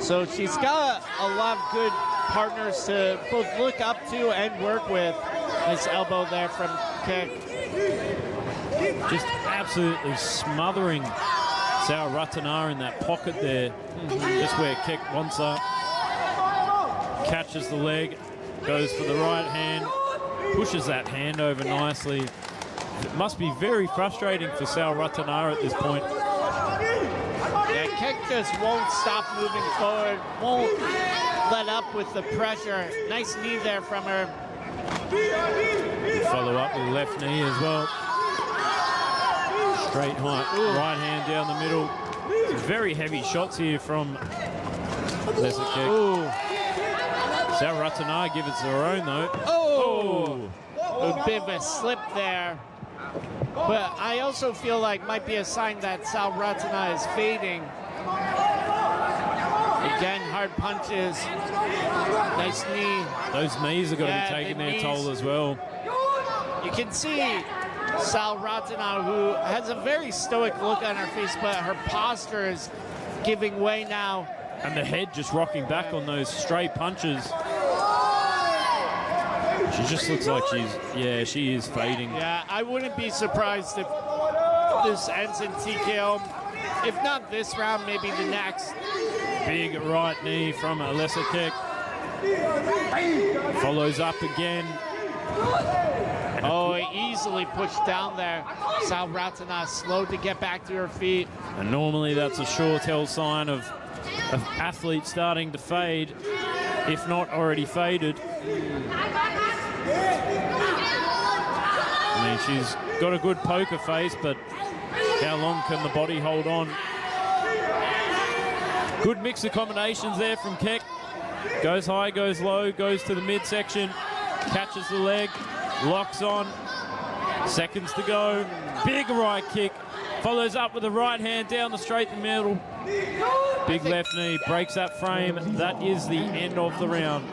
So she's got a lot of good partners to both look up to and work with. Nice elbow there from Kek. Just absolutely smothering Sal Ratana in that pocket there. Just where Kek wants her. Catches the leg, goes for the right hand, pushes that hand over nicely. It must be very frustrating for Sal Ratana at this point. Yeah, Kek just won't stop moving forward, won't let up with the pressure. Nice knee there from her. Follow up with left knee as well. Straight right hand down the middle. Some very heavy shots here from Alisa K. Sal Ratana gives it her own though. Oh! A bit of a slip there. But I also feel like might be a sign that Sal Ratana is fading. Again, hard punches. Nice knee. Those knees are going to Yeah, be taking the their knees. toll as well. You can see Sal Ratana, who has a very stoic look on her face, but her posture is giving way now. And the head just rocking back on those straight punches. She just looks like she is fading. Yeah, I wouldn't be surprised if this ends in TKO. If not this round, maybe the next. Big right knee from Alisa K. Follows up again. Oh, easily pushed down there. Sal Ratana slow to get back to her feet. And normally that's a sure tell sign of an athlete starting to fade, if not already faded. I mean, she's got a good poker face, but how long can the body hold on? Good mix of combinations there from Keck. Goes high, goes low, goes to the midsection, catches the leg, locks on. Seconds to go. Big right kick. Follows up with a right hand down the straight in the middle. Big left knee, breaks that frame. That is the end of the round.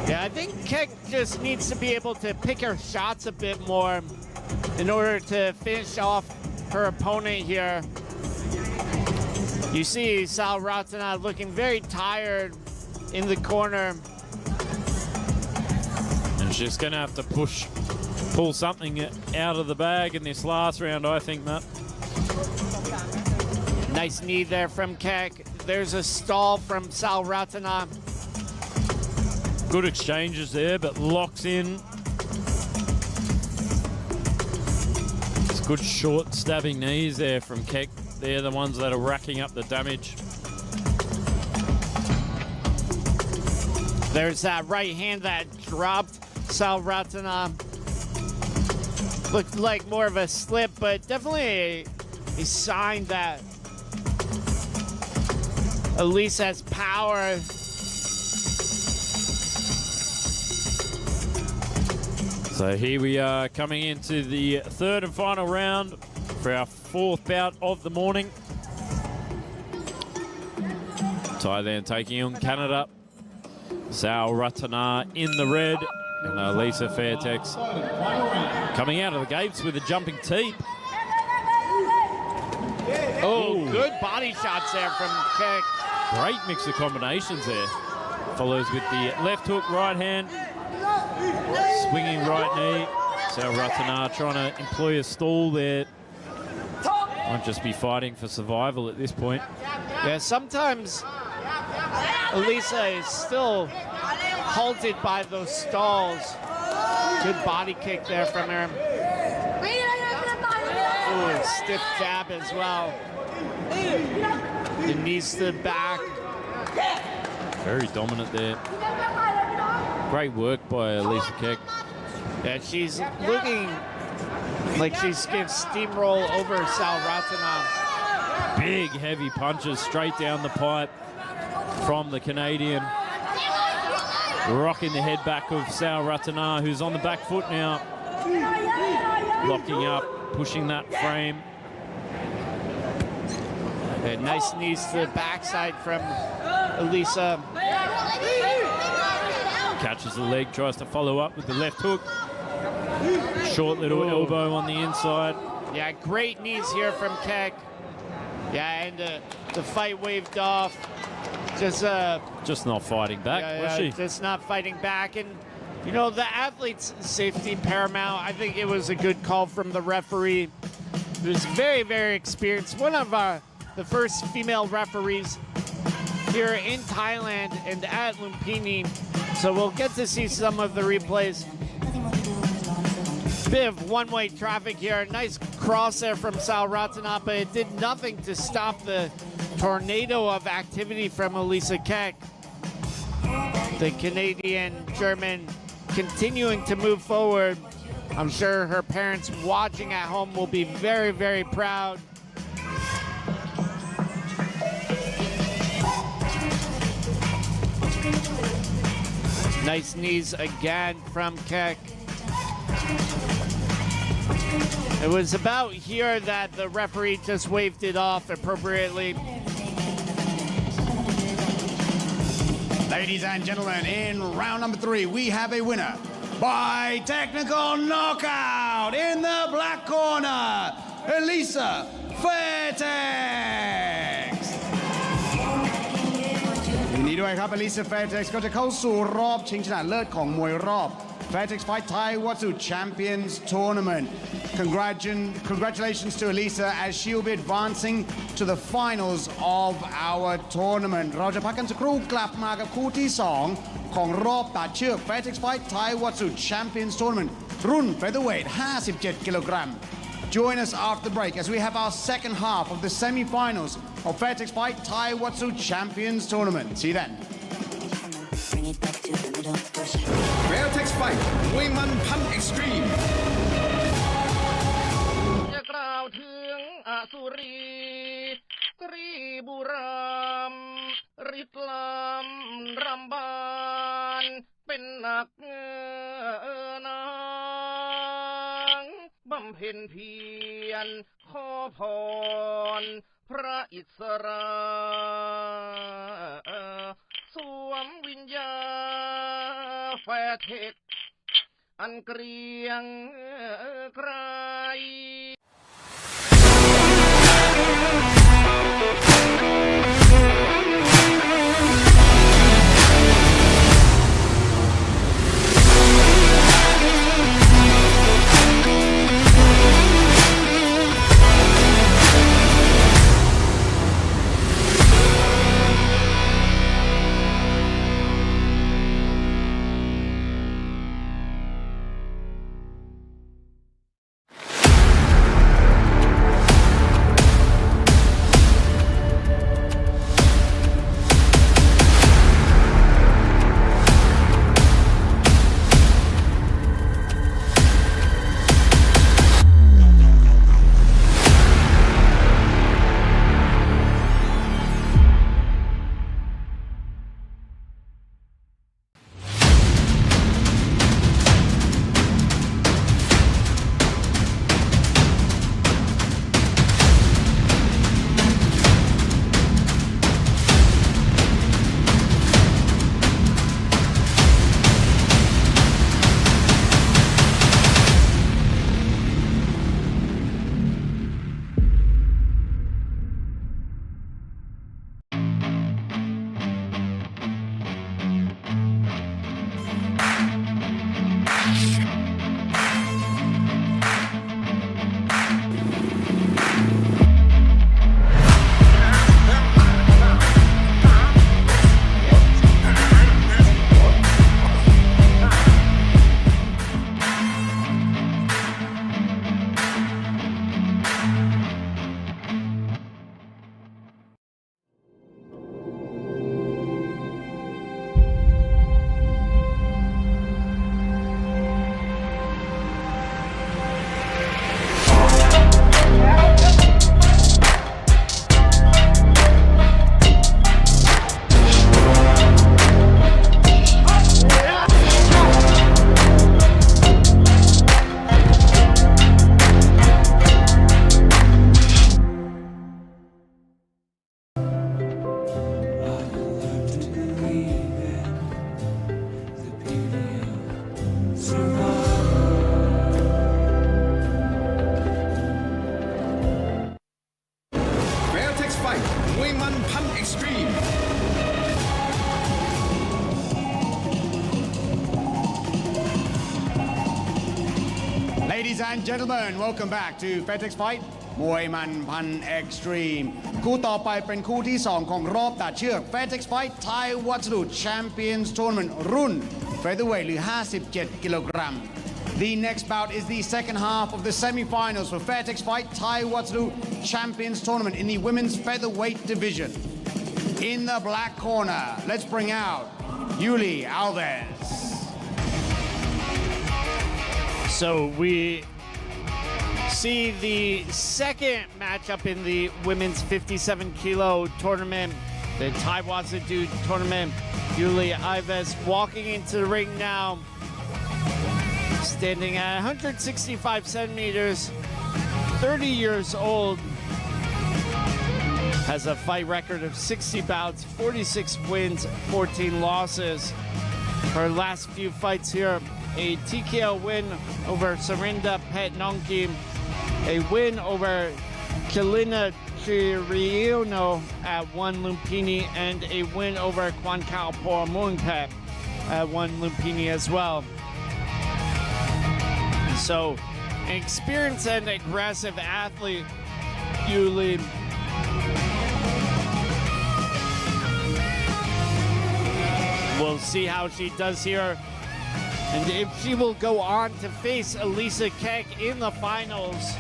Yeah, I think Keck just needs to be able to pick her shots a bit more in order to finish off her opponent here. You see Sal Ratana looking very tired in the corner. And she's going to have to pull something out of the bag in this last round, I think, Matt. Nice knee there from Keck. There's a stall from Sal Ratana. Good exchanges there, but locks in. It's good short stabbing knees there from Keck. They're the ones that are racking up the damage. There's that right hand that dropped Sal Ratana. Looked like more of a slip, but definitely a sign that Alisa has power. So here we are coming into the third and final round for our fourth bout of the morning. Thailand taking on Canada. Sal Ratana in the red, and Alisa Fairtex coming out of the gates with a jumping teep. Oh, good body shots there from Keck. Great mix of combinations there. Follows with the left hook, right hand, swinging right knee. Sal Ratana trying to employ a stall there. Might just be fighting for survival at this point. Yeah, sometimes Alisa is still halted by those stalls. Good body kick there from her. Ooh, stiff jab as well. The knees to the back. Very dominant there. Great work by Alisa K. Yeah, she's looking like she's going to steamroll over Sal Ratana. Big, heavy punches straight down the pipe from the Canadian. Rocking the head back of Sal Ratana, who's on the back foot now. Locking up, pushing that frame. Yeah, nice knees to the backside from Alisa. Catches the leg, tries to follow up with the left hook. Short little elbow on the inside. Yeah, great knees here from Keck. Yeah, and the fight waved off. Just not fighting back, was she? Just not fighting back. And, you know, the athlete's safety paramount. I think it was a good call from the referee. He was very, very experienced. One of the first female referees here in Thailand and at Lumpinee. So we'll get to see some of the replays. Bit of one-way traffic here. Nice cross there from Sal Ratana, but it did nothing to stop the tornado of activity from Alisa K. The Canadian-German continuing to move forward. I'm sure her parents watching at home will be very, very proud. Nice knees again from Keck. It was about here that the referee just waved it off appropriately. Ladies and gentlemen, in round number 3, we have a winner by technical knockout in the black corner, Alisa Fairtex ยินดีด้วยครับ Alisa Fairtex ก็จะเข้าสู่รอบชิงชนะเลิศของมวยรอบ Fairtex Fight Thaiwatsu Champions Tournament. Congratulations to Alisa as she will be advancing to the finals of our tournament. เราจะพักกันสักครู่กลับมากับคู่ที่ 2 ของรอบตัดเชือก Fairtex Fight Thaiwatsu Champions Tournament รุ่น Featherweight 57 กิโลกรัม Join us after the break as we have our second half of the semi-finals of Fairtex Fight Thaiwatsu Champions Tournament. See you then. Fairtex Fight มวยมันพัน Extreme จะกล่าวถึงอสุรีกรีบุรามริตลำรำบานเป็นหนักนางบำเพ็ญเพียรขอพรพระอิสราสวมวิญญาแฟเทคอันเกรียงไกรมวยมันพัน Extreme Ladies and gentlemen, welcome back to Fairtex Fight มวยมันพัน Extreme คู่ต่อไปเป็นคู่ที่ 2 ของรอบตัดเชือก Fairtex Fight Thaiwatsu Champions Tournament รุ่น Featherweight หรือ 57 กิโลกรัม The next bout is the second half of the semi-finals for Fairtex Fight Thaiwatsu Champions Tournament in the women's featherweight division. In the black corner, let's bring out Alves. So we see the second matchup in the women's 57 kilo tournament, the Thaiwatsu tournament. Alves walking into the ring now, standing at 165 centimeters, 30 years old. has a fight record of 60 bouts, 46 wins, 14 losses. Her last few fights here, a TKO win over Sarinda Petnonki, a win over Kalina Chiriuno at 1 Lumpinee, and a win over Kwan Kao Por Muangpet at 1 Lumpinee as well. So, an experienced and aggressive athlete, Yuli. We'll see how she does here, and if she will go on to face Alisa K in the finals.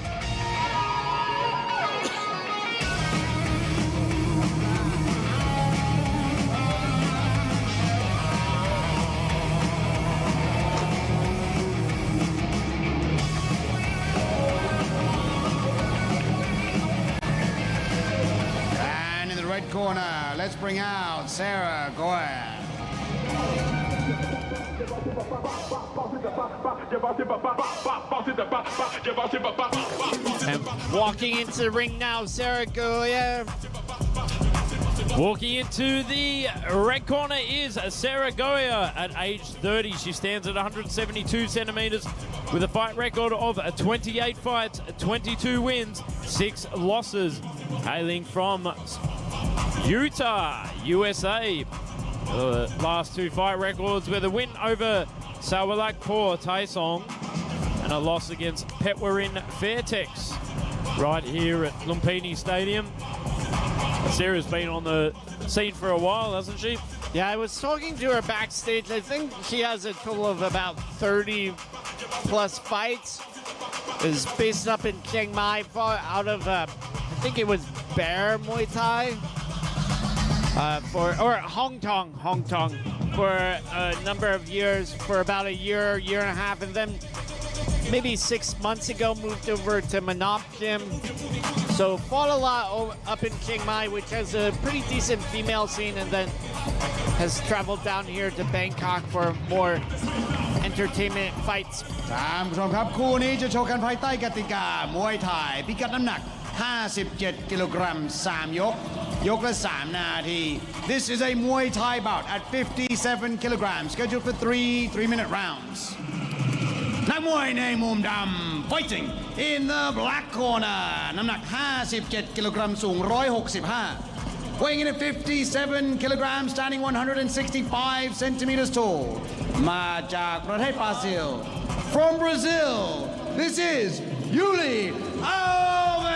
And in the red corner, let's bring out Sarah Goya. And walking into the ring now, Sarah Goya. Walking into the red corner is Sarah Goya. At age 30, she stands at 172 centimeters with a fight record of 28 fights, 22 wins, 6 losses. Hailing from Utah, USA. The last 2 fight records with a win over Sawalakpur Taisong and a loss against Petwarin Fairtex right here at Lumpinee Stadium. Sarah's been on the scene for a while, hasn't she? Yeah, I was talking to her backstage. I think she has a total of about 30 plus fights. Is based up in Chiang Mai, out of, I think it was Bear Muay Thai. Or Hong Kong for a number of years, for about a year and a half, and then maybe 6 months ago moved over to Manop Gym. So fought a lot up in Chiang Mai, which has a pretty decent female scene, and then has traveled down here to Bangkok for more entertainment fights. ท่านผู้ชมครับคู่นี้จะโชว์กันภายใต้กติกามวยไทยพิกัดน้ำหนัก 57 กิโลกรัม 3 ยก ยกละ 3 นาที This is a Muay Thai bout at 57 kilograms, scheduled for 3 3-minute rounds. นักมวยในมุมดำ fighting in the black corner น้ำหนัก 57 กิโลกรัม สูง 165 weighing in at 57 kilograms, standing 165 centimeters tall มาจากประเทศบราซิล from Brazil, this is Yuli Alves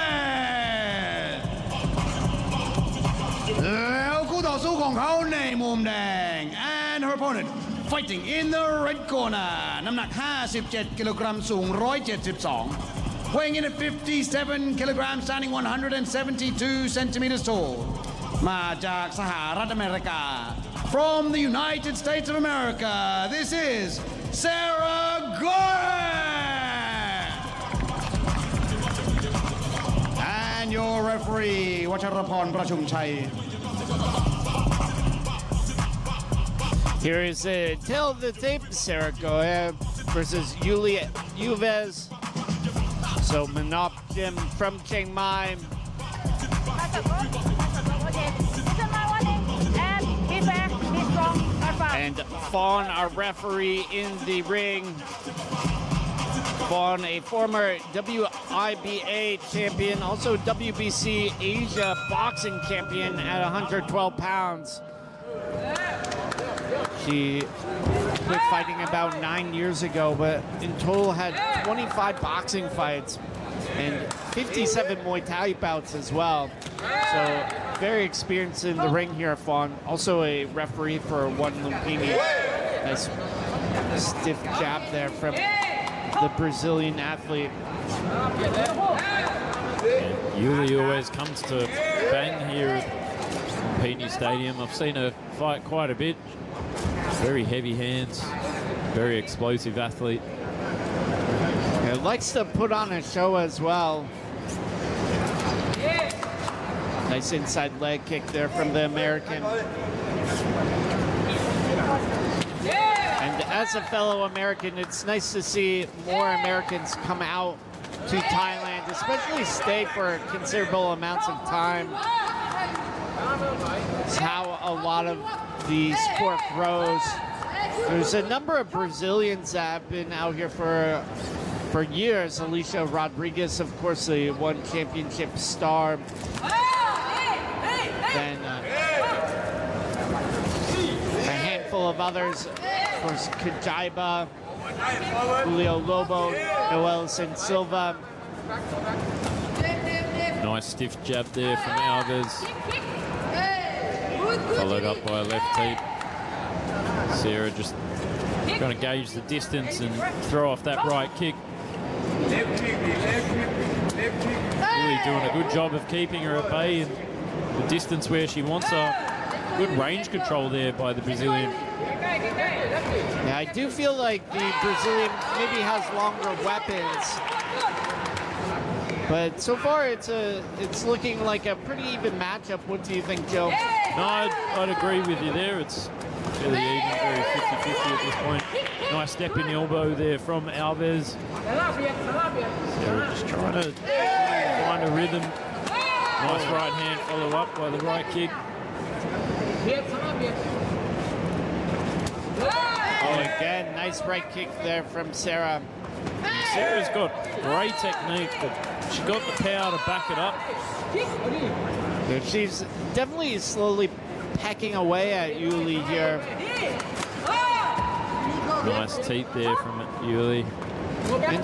แล้วคู่ต่อสู้ของเขาในมุมแดง and her opponent fighting in the red corner น้ำหนัก 57 กิโลกรัม สูง 172 weighing in at 57 kilograms, standing 172 centimeters tall มาจากสหรัฐอเมริกา from the United States of America, this is Sarah Goya. And your referee, Wacharapon Prachumchai. Here is a tale of the tape, Sarah Goya versus Yuli Alves. So Manop Gym from Chiang Mai. And Fawn, our referee in the ring. Fawn, a former WIBA champion, also WBC Asia boxing champion at 112 pounds. She quit fighting about 9 years ago, but in total had 25 boxing fights and 57 Muay Thai bouts as well. So very experienced in the ring here, Fawn. Also a referee for 1 Lumpinee. Nice stiff jab there from the Brazilian athlete. And Yuli always comes to bang here at Lumpinee Stadium. I've seen her fight quite a bit. Very heavy hands, very explosive athlete. Yeah, likes to put on a show as well. Nice inside leg kick there from the American. And as a fellow American, it's nice to see more Americans come out to Thailand, especially stay for considerable amounts of time. It's how a lot of the sport grows. There's a number of Brazilians that have been out here for years. Alicia Rodriguez, of course, the one championship star. Then a handful of others, of course, Kajaiba, Julio Lobo, Noel Silva. Nice stiff jab there from Alves. Followed up by a left teep. Sarah just trying to gauge the distance and throw off that right kick. Really doing a good job of keeping her at bay and the distance where she wants her. Good range control there by the Brazilian. Yeah, I do feel like the Brazilian maybe has longer weapons. But so far, it's looking like a pretty even matchup. What do you think, Joe? No, I'd agree with you there. It's fairly even, very 50-50 at this point. Nice step in the elbow there from Alves. Sarah just trying to find a rhythm. Nice right hand follow up by the right kick. Oh, again, nice right kick there from Sarah. Sarah's got great technique, but she got the power to back it up. She's definitely slowly pecking away at Yuli here. Nice teep there from Yuli. And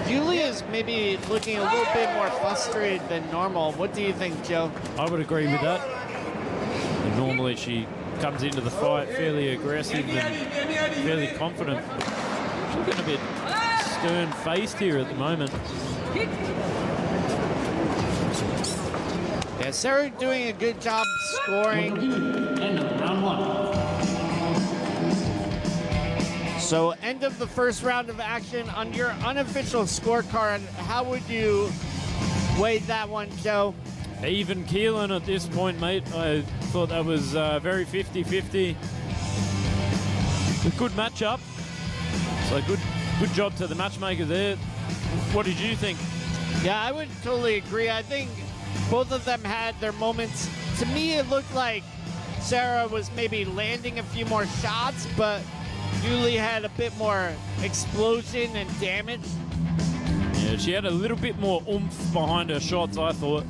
Yuli is maybe looking a little bit more frustrated than normal. What do you think, Joe? I would agree with that. And normally she comes into the fight fairly aggressive and fairly confident. She's looking a bit stern-faced here at the moment. Yeah, Sarah doing a good job scoring. End of round one. So end of the first round of action. On your unofficial scorecard, how would you weigh that one, Joe? Even keeling at this point, mate. I thought that was very 50-50. A good matchup. So good job to the matchmaker there. What did you think? Yeah, I would totally agree. I think both of them had their moments. To me, it looked like Sarah was maybe landing a few more shots, but Yuli had a bit more explosion and damage. Yeah, she had a little bit more oomph behind her shots, I thought.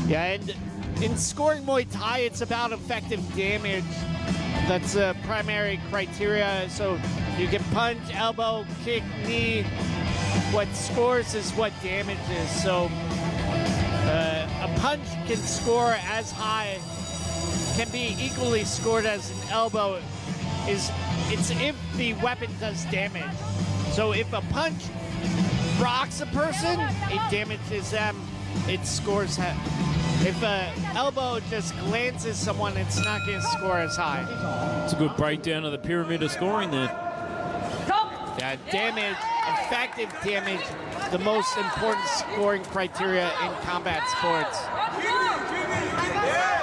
Yeah, and in scoring Muay Thai, it's about effective damage. That's a primary criteria. So you can punch, elbow, kick, knee. What scores is what damages. So a punch can score as high, can be equally scored as an elbow. It's if the weapon does damage. So if a punch rocks a person, it damages them, it scores him. If an elbow just glances someone, it's not going to score as high. It's a good breakdown of the pyramid of scoring there. Yeah, damage, effective damage, the most important scoring criteria in combat sports.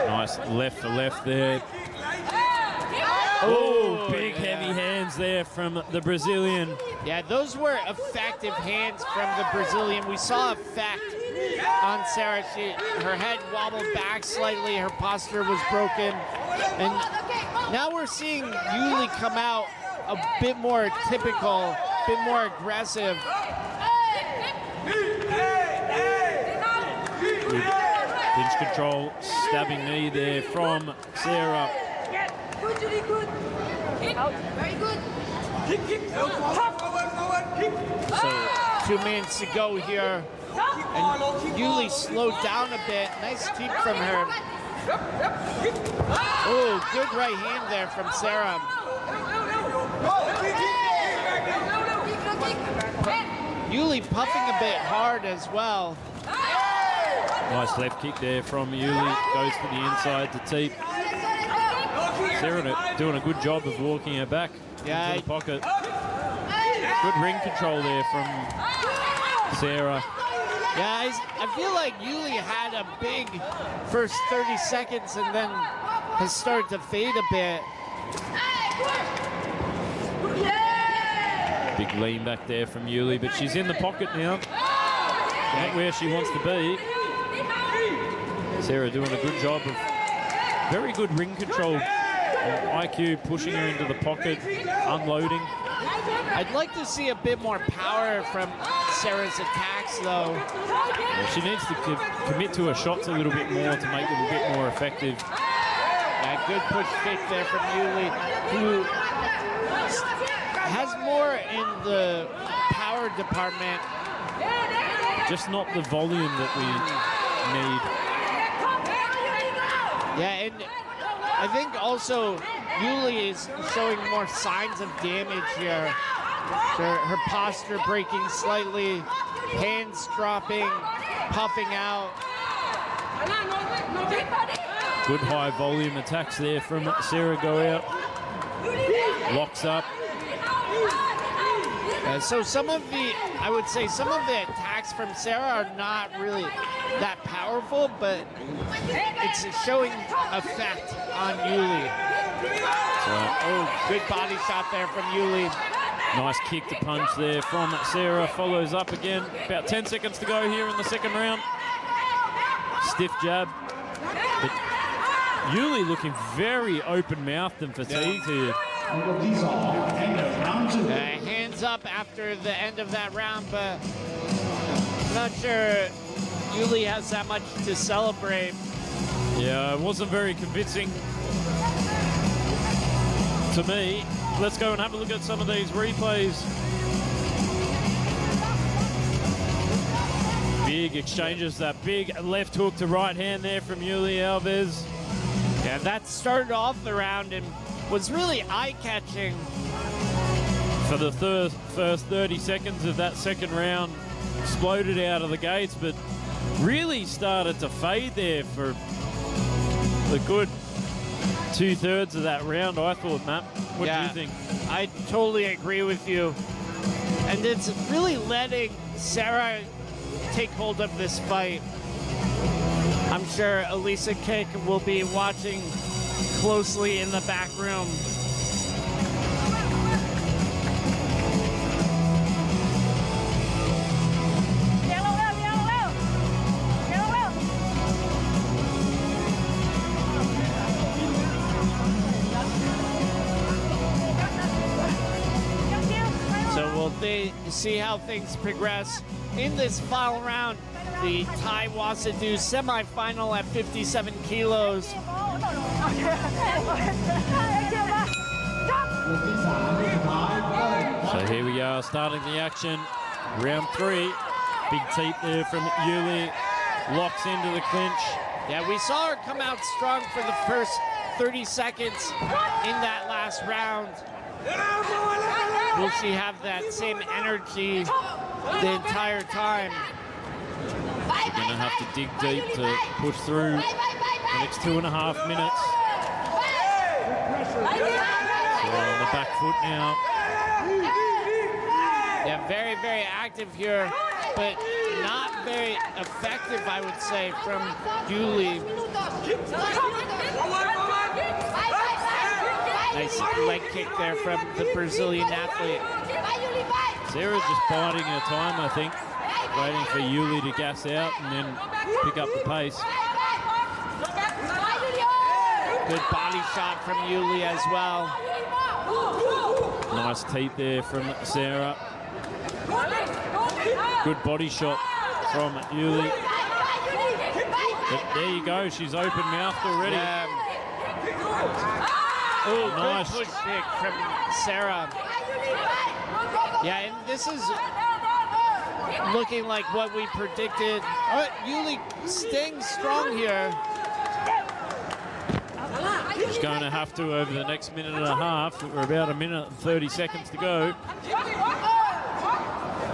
Nice left for left there. Oh, big heavy hands there from the Brazilian. Yeah, those were effective hands from the Brazilian. We saw effect on Sarah. Her head wobbled back slightly. Her posture was broken. And now we're seeing Yuli come out a bit more typical, a bit more aggressive. Good pinch control, stabbing knee there from Sarah. Very good. So 2 minutes to go here. And Yuli slowed down a bit. Nice teep from her. Oh, good right hand there from Sarah. Yuli puffing a bit hard as well. Nice left kick there from Yuli. Goes to the inside to teep. Sarah doing a good job of walking her back into the pocket. Good ring control there from Sarah. Yeah, I feel like Yuli had a big first 30 seconds and then has started to fade a bit. Big lean back there from Yuli, but she's in the pocket now. Not where she wants to be. Sarah doing a good job of Very good ring control. IQ pushing her into the pocket, unloading. I'd like to see a bit more power from Sarah's attacks, though. Yeah, she needs to commit to her shots a little bit more to make them a bit more effective. Yeah, good push kick there from Yuli, who has more in the power department. Just not the volume that we need. Yeah, and I think also Yuli is showing more signs of damage here. Her posture breaking slightly, hands dropping, puffing out. Good high volume attacks there from Sarah go out. Locks up. So some of the, I would say some of the attacks from Sarah are not really that powerful, but it's showing effect on Yuli. Oh, good body shot there from Yuli. Nice kick to punch there from Sarah. Follows up again. About 10 seconds to go here in the second round. Stiff jab. But Yuli looking very open-mouthed and fatigued here. Hands up after the end of that round, but I'm not sure Yuli has that much to celebrate. Yeah, it wasn't very convincing to me. Let's go and have a look at some of these replays. Big exchanges, that big left hook to right hand there from Yuli Alves. Yeah, that started off the round and was really eye-catching. For the first 30 seconds of that second round, exploded out of the gates, but really started to fade there for the good 2/3 of that round, I thought, Matt. What do you think? I totally agree with you. And it's really letting Sarah take hold of this fight. I'm sure Alisa K will be watching closely in the back room. They see how things progress in this final round. The Thai Wasadu semifinal at 57 kilos. So here we are, starting the action. Round 3. Big teep there from Yuli. Locks into the clinch. Yeah, we saw her come out strong for the first 30 seconds in that last round. Will she have that same energy the entire time? We're going to have to dig deep to push through the next 2.5 minutes. So on the back foot now. Yeah, very, very active here, but not very effective, I would say, from Yuli. Nice leg kick there from the Brazilian athlete. Sarah just biding her time, I think, waiting for Yuli to gas out and then pick up the pace. Good body shot from Yuli as well. Nice teep there from Sarah. Good body shot from Yuli. But there you go, she's open-mouthed already. Oh, nice good push kick from Sarah. Yeah, and this is looking like what we predicted. Yuli staying strong here. She's going to have to over the next minute and a half. We're about 1 minute and 30 seconds to go.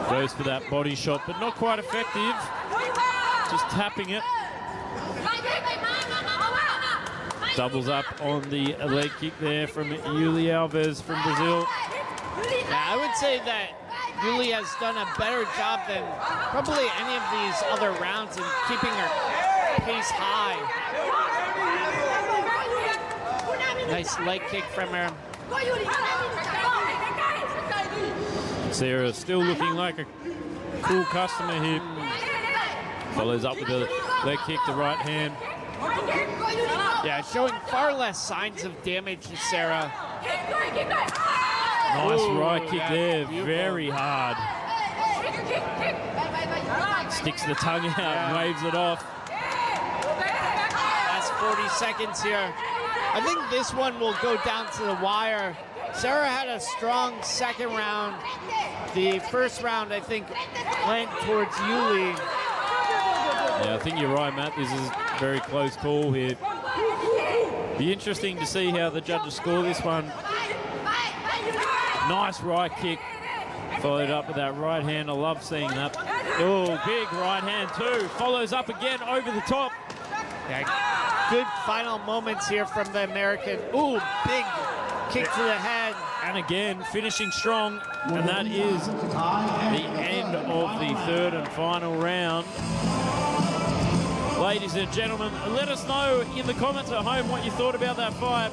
Goes for that body shot, but not quite effective. Just tapping it. Doubles up on the leg kick there from Yuli Alves from Brazil. Yeah, I would say that Yuli has done a better job than probably any of these other rounds in keeping her pace high. Nice leg kick from her. Sarah still looking like a cool customer here. Follows up with a leg kick to right hand. Yeah, showing far less signs of damage to Sarah. Nice right kick there, very hard. Sticks the tongue out, waves it off. Last 40 seconds here. I think this one will go down to the wire. Sarah had a strong second round. The first round, I think, went towards Yuli. Yeah, I think you're right, Matt. This is a very close call here. Be interesting to see how the judges score this one. Nice right kick. Followed up with that right hand. I love seeing that. Oh, big right hand too. Follows up again over the top. Yeah, good final moments here from the American. Ooh, big kick to the head. And again, finishing strong. And that is the end of the third and final round. Ladies and gentlemen, let us know in the comments at home what you thought about that fight.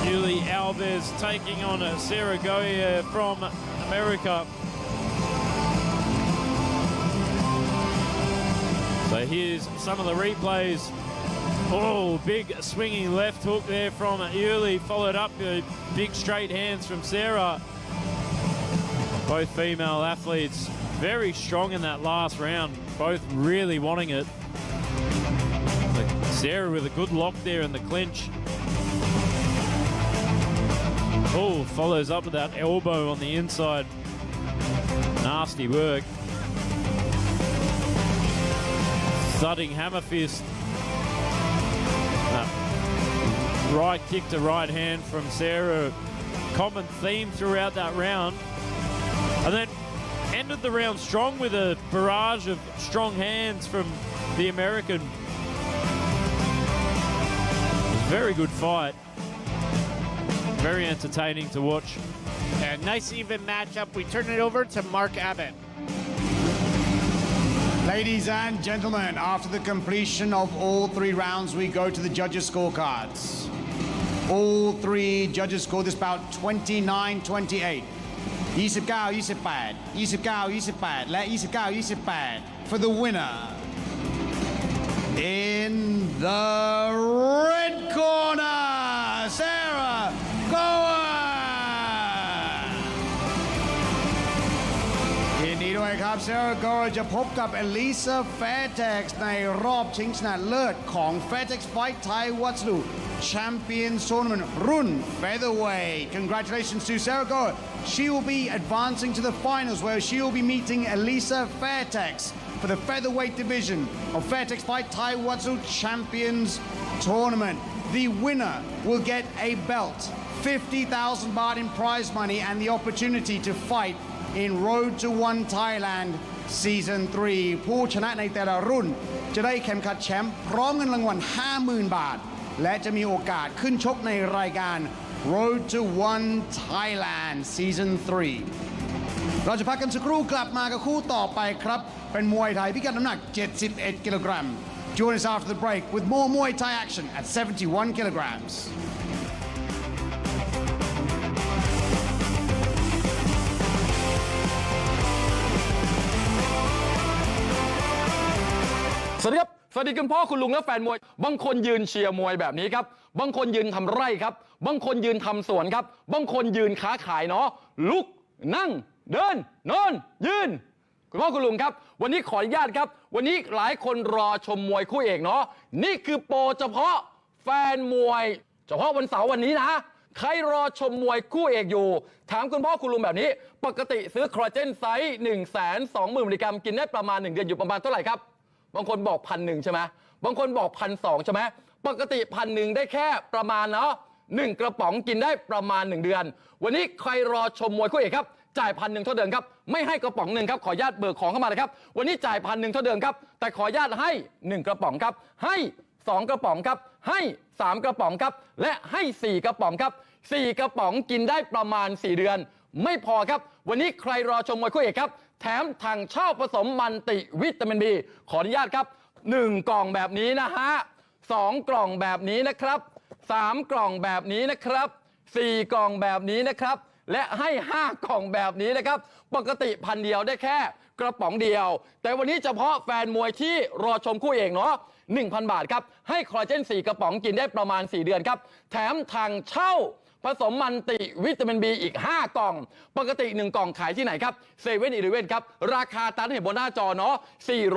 Yuli Alves taking on Sarah Goya from America. So here's some of the replays. Oh, big swinging left hook there from Yuli, followed up with big straight hands from Sarah. Both female athletes very strong in that last round, both really wanting it. Sarah with a good lock there in the clinch. Oh, follows up with that elbow on the inside. Nasty work. Thudding hammer fist. Right kick to right hand from Sarah. Common theme throughout that round. And then ended the round strong with a barrage of strong hands from the American. Very good fight. Very entertaining to watch. A nice even matchup. We turn it over to Mark Abbott. Ladies and gentlemen, after the completion of all three rounds, we go to the judges' scorecards. All three judges scored this bout 29-28. 29-28, 29-28 และ 29-28 for the winner. In the red corner, Sarah Goa. ยินดีด้วยครับ Sarah Goa จะพบกับ Alisa Fairtex ในรอบชิงชนะเลิศของ Fairtex Fight Taiwan Champions Tournament รุ่น Featherweight. Congratulations to Sarah Goa. She will be advancing to the finals where she will be meeting Alisa Fairtex for the featherweight division of Fairtex Fight Taiwan Champions Tournament. The winner will get a belt, 50,000 baht in prize money, and the opportunity to fight in Road to One Thailand Season 3. ผู้ชนะในแต่ละรุ่นจะได้เข็มขัดแชมป์พร้อมเงินรางวัล 50,000 บาท และจะมีโอกาสขึ้นชกในรายการ Road to One Thailand Season 3 เราจะพักกันสักครู่กลับมากับคู่ต่อไปครับเป็นมวยไทยพิกัดน้ำหนัก 71 กิโลกรัม Join us after the break with more Muay Thai action at 71 kilograms. สวัสดีครับสวัสดีคุณพ่อคุณลุงและแฟนมวยบางคนยืนเชียร์มวยแบบนี้ครับบางคนยืนทำไร่ครับบางคนยืนทำสวนครับบางคนยืนค้าขายเนาะลุกนั่งเดินนอนยืนคุณพ่อคุณลุงครับวันนี้ขออนุญาตครับวันนี้หลายคนรอชมมวยคู่เอกเนาะนี่คือโปรเฉพาะแฟนมวยเฉพาะวันเสาร์วันนี้นะใครรอชมมวยคู่เอกอยู่ถามคุณพ่อคุณลุงแบบนี้ปกติซื้อคอลลาเจนไซส์ 120,000 มิลลิกรัมกินได้ประมาณ1เดือนอยู่ประมาณเท่าไหร่ครับบางคนบอก 1,100 ใช่ไหมบางคนบอก 1,200 ใช่ไหมปกติ 1,100 ได้แค่ประมาณเนาะ1กระป๋องกินได้ประมาณ1เดือนวันนี้ใครรอชมมวยคู่เอกครับจ่าย 1,100 เท่าเดิมครับไม่ให้กระป๋องหนึ่งครับขออนุญาตเบิกของเข้ามาเลยครับวันนี้จ่าย 1,100 เท่าเดิมครับแต่ขออนุญาตให้1กระป๋องครับให้2กระป๋องครับให้3กระป๋องครับและให้4กระป๋องครับ4กระป๋องกินได้ประมาณ4เดือนไม่พอครับวันนี้ใครรอชมมวยคู่เอกครับแถมถังเช่าผสมมันติวิตามิน B ขออนุญาตครับ1กล่องแบบนี้นะฮะ2กล่องแบบนี้นะครับ3กล่องแบบนี้นะครับ4กล่องแบบนี้นะครับและให้5กล่องแบบนี้นะครับปกติ1,000 เดียวได้แค่ กระป๋องเดียว แต่วันนี้เฉพาะแฟนมวยที่รอชมคู่เอกเนาะ 1,000 บาทครับให้คอลลาเจน4 กระป๋องกินได้ประมาณ4 เดือนครับแถมทางเช่าผสมมันติวิตามิน B อีก5 กล่องปกติ1 กล่องขายที่ไหนครับเซเว่นอีเลฟเว่นครับราคาตามที่เห็นบนหน้าจอเนาะ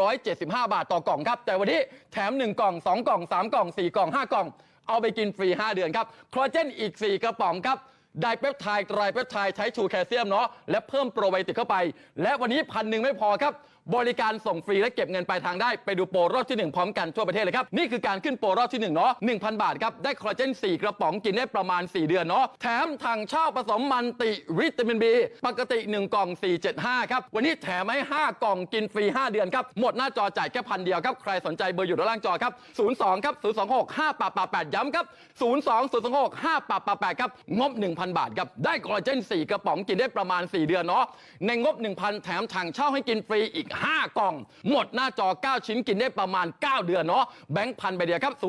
475 บาทต่อกล่องครับแต่วันนี้แถม1 กล่อง2 กล่อง3 กล่อง4 กล่อง5 กล่องเอาไปกินฟรี5 เดือนครับคอลลาเจนอีก4 กระป๋องครับไดเปปไทด์ไตรเปปไทด์ใช้ชูแคลเซียมเนาะและเพิ่มโปรไบโอติกเข้าไปและวันนี้1,000ไม่พอครับบริการส่งฟรีและเก็บเงินปลายทางได้ไปดูโปรรอบที่1พร้อมกันทั่วประเทศเลยครับนี่คือการขึ้นโปรรอบที่1เนาะ 1,000 บาทครับได้คอลลาเจน4 กระป๋องกินได้ประมาณ4 เดือนเนาะแถมถังเช่าผสมมันติวิตามิน B ปกติ1 กล่อง475ครับวันนี้แถมให้5 กล่องกินฟรี5 เดือนครับหมดหน้าจอจ่ายแค่1,000 เดียวครับใครสนใจเบอร์อยู่ด้านล่างจอครับ02ครับ026 5888ย้ำครับ02 026 5888ครับงบ 1,000 บาทครับได้คอลลาเจน4 กระป๋องกินได้ประมาณ4 เดือนเนาะในงบ 1,000 แถมถังเช่าให้กินฟรีอีก5 กล่องหมดหน้าจอ9 ชิ้นกินได้ประมาณ9 เดือนเนาะแบงค์พันใบเดียวครับ02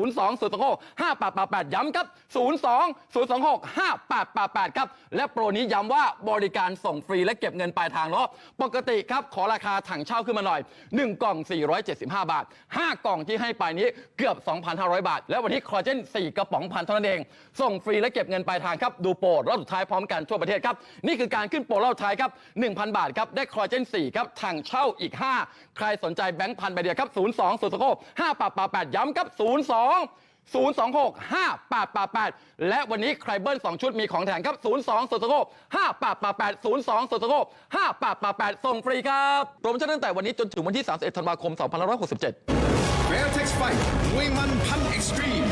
026 5888ย้ำครับ02 026 5888ครับและโปรนี้ย้ำว่าบริการส่งฟรีและเก็บเงินปลายทางเนาะปกติครับขอราคาถังเช่าขึ้นมาหน่อย1 กล่อง475 บาท5 กล่องที่ให้ไปนี้เกือบ 2,500 บาทและวันนี้คอลลาเจน4 กระป๋องพันเท่านั้นเองส่งฟรีและเก็บเงินปลายทางครับดูโปรรอบสุดท้ายพร้อมกันทั่วประเทศครับนี่คือการขึ้นโปรรอบท้ายครับ 1,000 บาทครับได้คอลลาเจน4ครับถังเช่าอีก5ใครสนใจแบงค์พันใบเดียวครับ02 026 5888ย้ำครับ02 026 5888และวันนี้ใครเบิ้ล2 ชุดมีของแถมครับ02 026 5888 02 026 5888ส่งฟรีครับโปรโมชั่นตั้งแต่วันนี้จนถึงวันที่31 ธันวาคม 2567 Fairtex Fight มวยมันพันเอ็กซ์ตรีม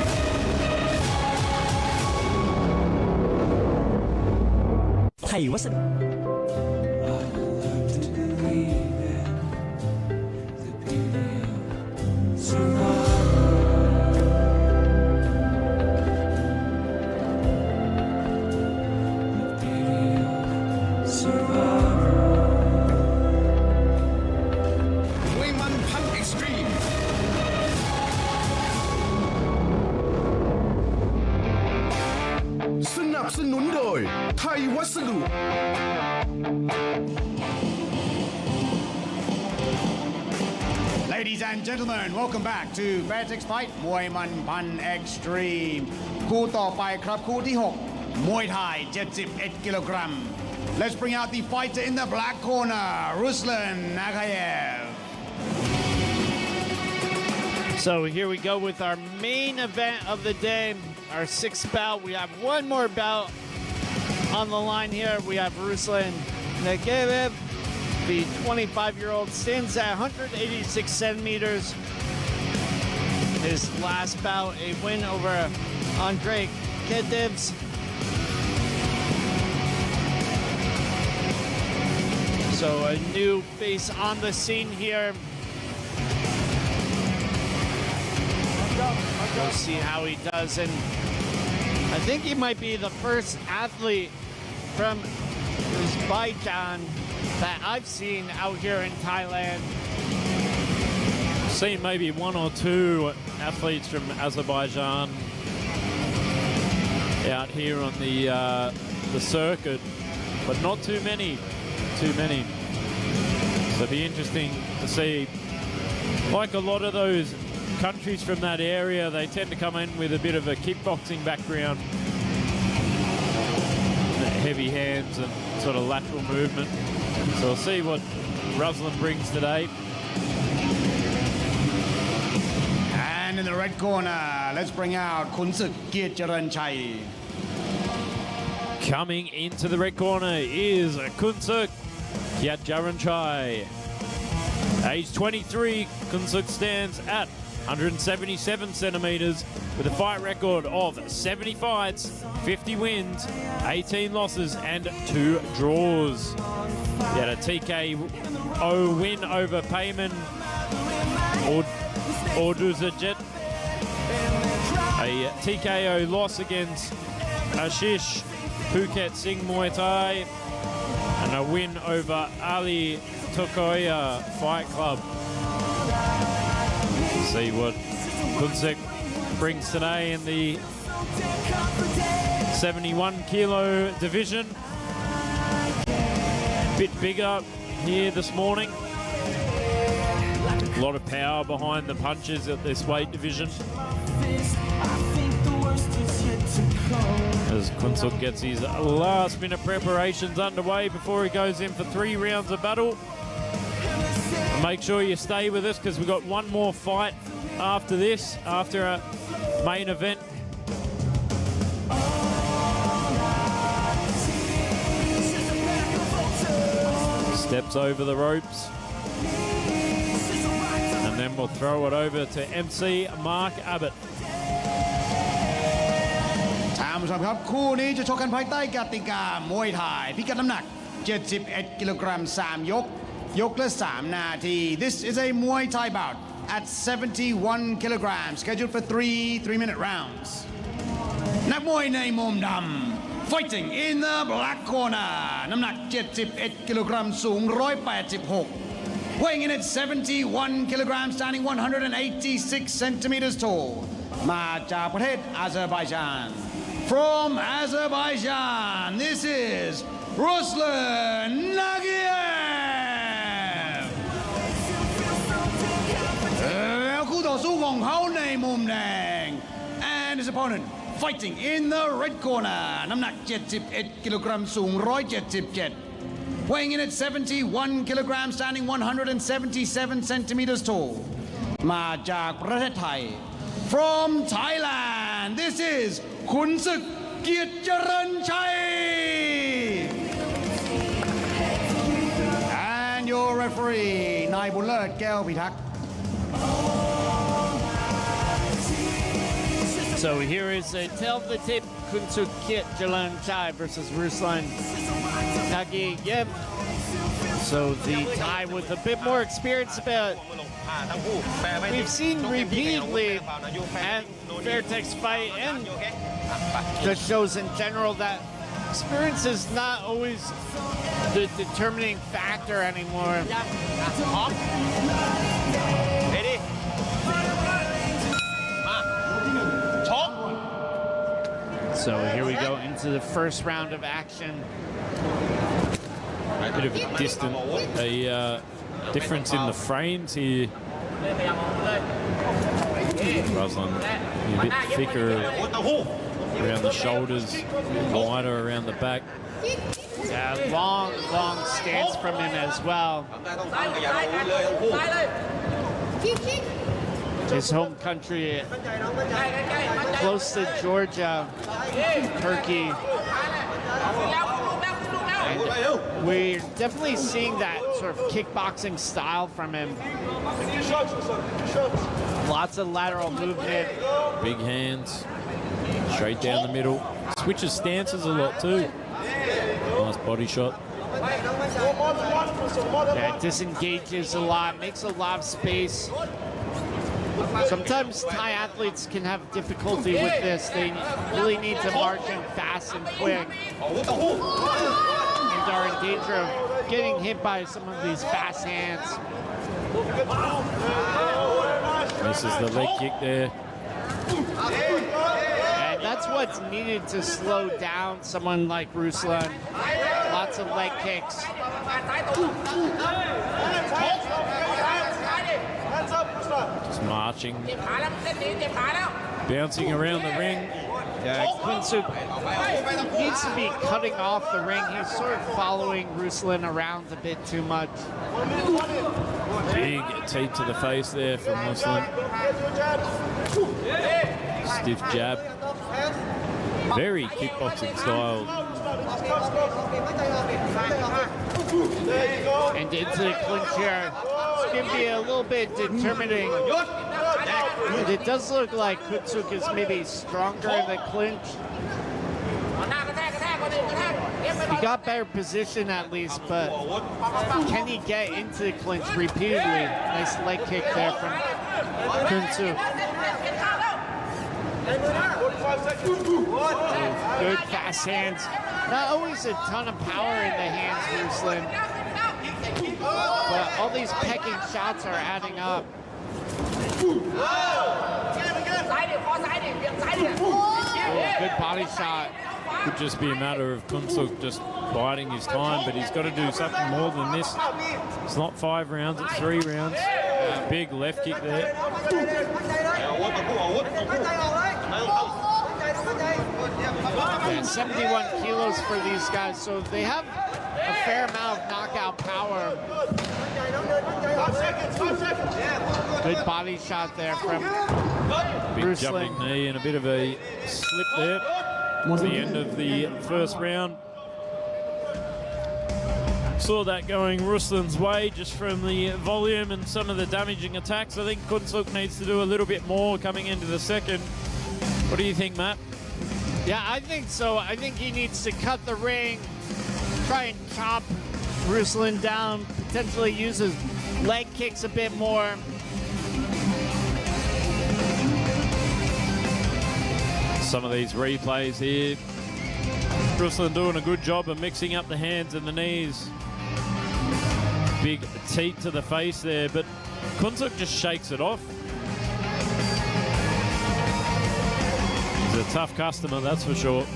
ไทยวัสดุ สนับสนุนโดยไทยวัสดุ Ladies and gentlemen, welcome back to Fairtex Fight มวยมันพัน Extreme คู่ต่อไปครับคู่ที่ 6 มวยไทย 71 กิโลกรัม Let's bring out the fighter in the black corner, Rusland Nakayev. So here we go with our main event of the day, our 6th bout. We have one more bout on the line here. We have Rusland Nakayev. The 25-year-old stands at 186 centimeters. His last bout, a win over Andrei Kedivs. So a new face on the scene here. We'll see how he does, and I think he might be the first athlete from Uzbekistan that I've seen out here in Thailand. Seen maybe 1 or 2 athletes from Azerbaijan out here on the circuit, but not too many. So it'll be interesting to see. Like a lot of those countries from that area, they tend to come in with a bit of a kickboxing background. Heavy hands and sort of lateral movement. So we'll see what Rusland brings today. And in the red corner, let's bring out Kunuk Kietjaranchai. Coming into the red corner is Kunuk Kietjaranchai. Age 23, Kunuk stands at 177 centimeters with a fight record of 70 fights, 50 wins, 18 losses and 2 draws. He had a TKO win over Payman Orduzajet, a TKO loss against Ashish Phuket Singh Muay Thai, and a win over Ali Tokoya Fight Club. See what Kunuk brings today in the 71 kilo division. Bit bigger here this morning. A lot of power behind the punches at this weight division. As Kunuk gets his last-minute preparations underway before he goes in for 3 rounds of battle. Make sure you stay with us because we've got one more fight after this, after a main event. Steps over the ropes. And then we'll throw it over to MC Mark Abbott. ท่านผู้ชมครับคู่นี้จะชกกันภายใต้กติกามวยไทยพิกัดน้ำหนัก 71 กิโลกรัม 3 ยก ยกละ 3 นาที This is a Muay Thai bout at 71 kilograms scheduled for 3-minute rounds นักมวยในมุมดำ Fighting in the black corner น้ำหนัก 71 กิโลกรัม สูง 186 weighing in at 71 kilograms standing 186 centimeters tall มาจากประเทศอาเซอร์ไบจาน From Azerbaijan, this is Rusland Nagiev แล้วคู่ต่อสู้ของเขาในมุมแดง and his opponent fighting in the red corner น้ำหนัก 71 กิโลกรัม สูง 177 weighing in at 71 kilograms standing 177 centimeters tall มาจากประเทศไทย From Thailand, this is ขุนศึกเกียรติเจริญชัย and your referee นายบุญเลิศแก้วพิทักษ์ So here is a tale of the tape, Kunuk Kiet Jalan Chai versus Rusland Nagiev. So the Thai with a bit more experience about we've seen repeatedly at Fairtex fight and the shows in general that experience is not always the determining factor anymore. So here we go into the first round of action. Bit of a difference in the frames here. Rusland a bit thicker around the shoulders, wider around the back. Yeah, long stance from him as well. His home country, close to Georgia, Turkey. And we're definitely seeing that sort of kickboxing style from him. Lots of lateral movement. Big hands, straight down the middle. Switches stances a lot too. Nice body shot. Yeah, disengages a lot, makes a lot of space. Sometimes Thai athletes can have difficulty with this. They really need to march in fast and quick. And are in danger of getting hit by some of these fast hands. Misses the leg kick there. And that's what's needed to slow down someone like Rusland. Lots of leg kicks. Just marching, bouncing around the ring. Yeah, Kunuk needs to be cutting off the ring. He's sort of following Rusland around a bit too much. Big teep to the face there from Rusland. Stiff jab. Very kickboxing style. And into the clinch here. It's going to be a little bit determining. But it does look like Kunuk is maybe stronger in the clinch. He got better position at least, but can he get into the clinch repeatedly? Nice leg kick there from Kunuk. Good fast hands. Not always a ton of power in the hands, Rusland. But all these pecking shots are adding up. Oh, good body shot. Could just be a matter of Kunuk just biding his time, but he's got to do something more than this. It's not 5 rounds, it's 3 rounds. Big left kick there. Yeah, 71 kilos for these guys, so they have a fair amount of knockout power. Good body shot there from Big Rusland. jumping knee and a bit of a slip there at the end of the first round. Saw that going Rusland's way just from the volume and some of the damaging attacks. I think Kunuk needs to do a little bit more coming into the second. What do you think, Matt? Yeah, I think so. I think he needs to cut the ring, try and chop Rusland down, potentially use his leg kicks a bit more. Some of these replays here. Rusland doing a good job of mixing up the hands and the knees. Big teat to the face there, but Kunuk just shakes it off. He's a tough customer, that's for sure.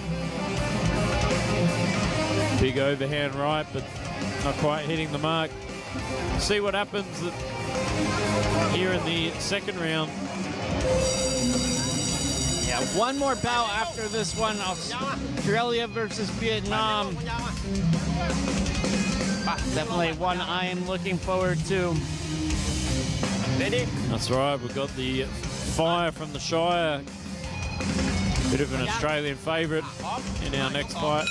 Big overhand right, but not quite hitting the mark. See what happens here in the second round. Yeah, one more bout after this one. Australia versus Vietnam. Definitely one I am looking forward to. That's right, we've got the fire from the Shire. Bit of an Australian favourite in our next fight.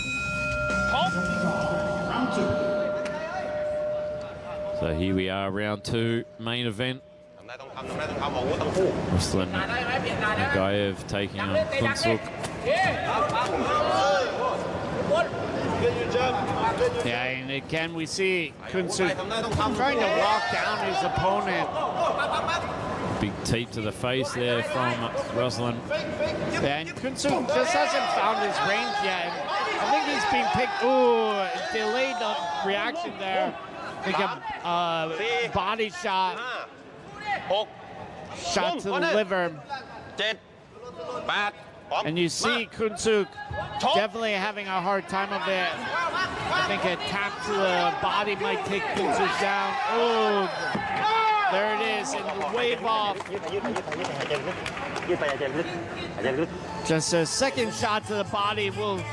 So here we are, round two, main event. Rusland Nagaev taking on Kunuk. Yeah, and again we see Kunuk trying to walk down his opponent. Big teep to the face there from Rusland. Yeah, and Kunuk just hasn't found his range yet. I think he's being picked. Ooh, delayed the reaction there. I think a body shot. Shot to the liver. And you see Kunuk definitely having a hard time of it. I think a tap to the body might take Kunuk down. Oh, there it is, and the wave off. Just a second shot to the body. We'll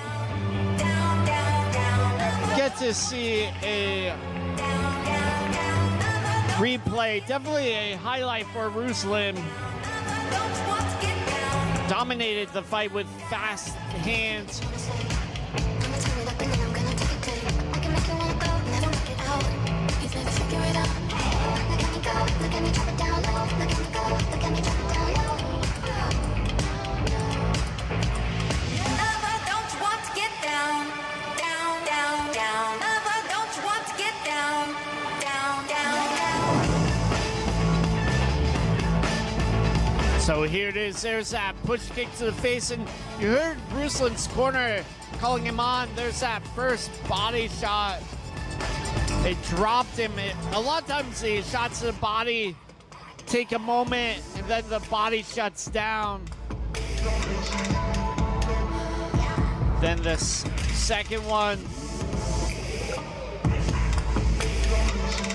get to see a replay. Definitely a highlight for Rusland. Dominated the fight with fast hands. So here it is, there's that push kick to the face, and you heard Rusland's corner calling him on. There's that first body shot. It dropped him. A lot of times the shots to the body take a moment and then the body shuts down. Then the second one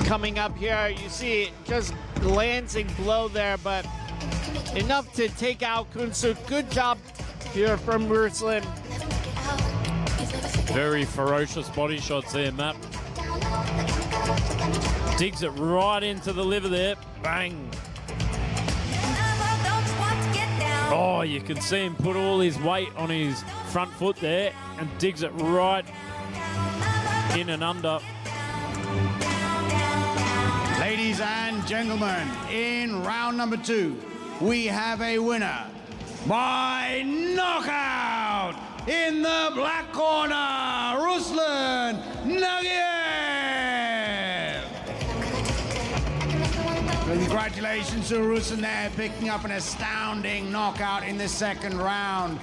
coming up here, you see it just glancing blow there, but enough to take out Kunuk. Good job here from Rusland. Very ferocious body shots there, Matt. Digs it right into the liver there. Bang. Oh, you can see him put all his weight on his front foot there and digs it right in and under. Ladies and gentlemen, in round number two, we have a winner by knockout in the black corner, Rusland Nagaev. Congratulations to Rusland there, picking up an astounding knockout in the second round.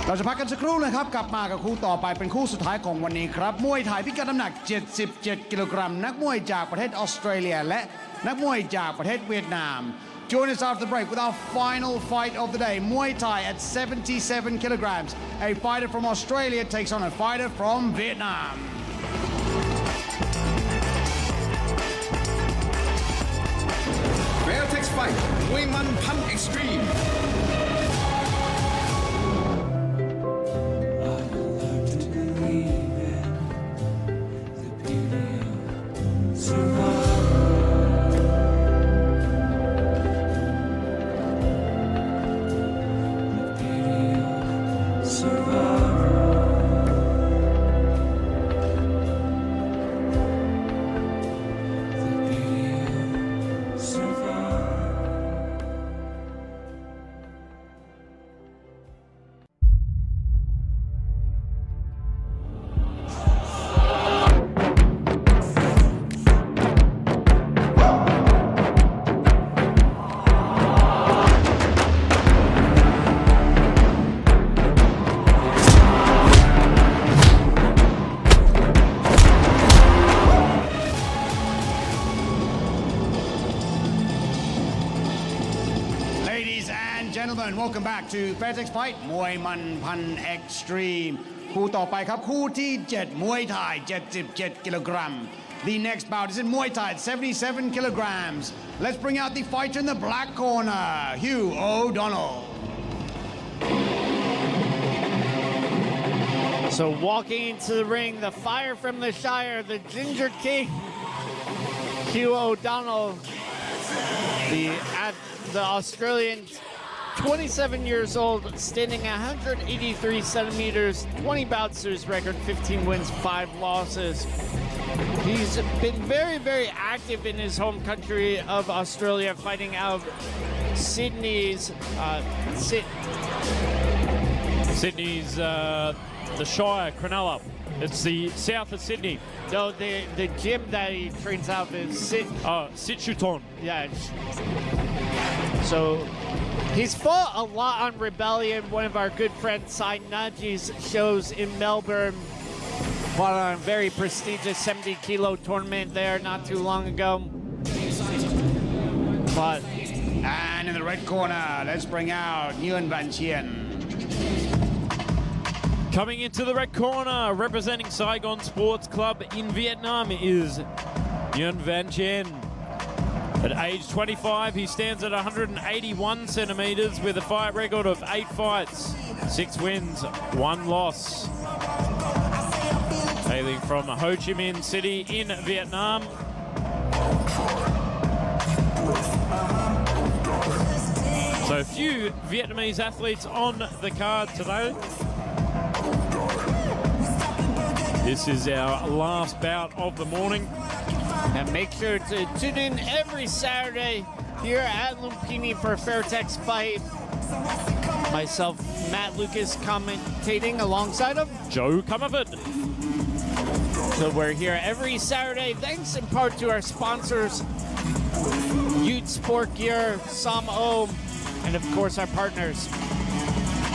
เราจะพักกันสักครู่นะครับกลับมากับคู่ต่อไปเป็นคู่สุดท้ายของวันนี้ครับมวยไทยพิกัดน้ำหนัก77กิโลกรัมนักมวยจากประเทศออสเตรเลียและนักมวยจากประเทศเวียดนาม Join us after the break with our final fight of the day, Muay Thai at 77 kilograms. A fighter from Australia takes on a fighter from Vietnam. มวยมันพันเอ็กซ์ตรีม Gentlemen, welcome back to Fairtex Fight มวยมันพัน Extreme คู่ต่อไปครับคู่ที่ 7 มวยไทย 77 กิโลกรัม The next bout is in Muay Thai at 77 kilograms. Let's bring out the fighter in the black corner, Hugh O. So walking into the ring, the fire from the Shire, the Ginger King, Hugh O'Donnell, the Australian, 27 years old, standing at 183 centimeters, 20 bouts to his record, 15 wins, 5 losses. He's been very, very active in his home country of Australia, fighting out Sydney's, Sydney's, the Shire, Cronulla. It's the south of Sydney. No, the gym that he trains out is Situton. Yeah. So he's fought a lot on Rebellion, one of our good friends, Sai Naji's shows in Melbourne. Fought on a very prestigious 70-kilo tournament there not too long ago. But And in the red corner, let's bring out Newan. Coming into the red corner, representing Saigon Sports Club in Vietnam is Newan Van Chien. At age 25, he stands at 181 centimeters with a fight record of 8 fights, 6 wins, 1 loss. Hailing from Ho Chi Minh City in Vietnam. So a few Vietnamese athletes on the card today. This is our last bout of the morning. and make sure to tune in every Saturday here at Lumpinee for Fairtex Fight. Myself, Matt Lucas, commentating alongside of Joe Comerford. So we're here every Saturday, thanks in part to our sponsors, Youth Sport Gear, Som O, and of course our partners.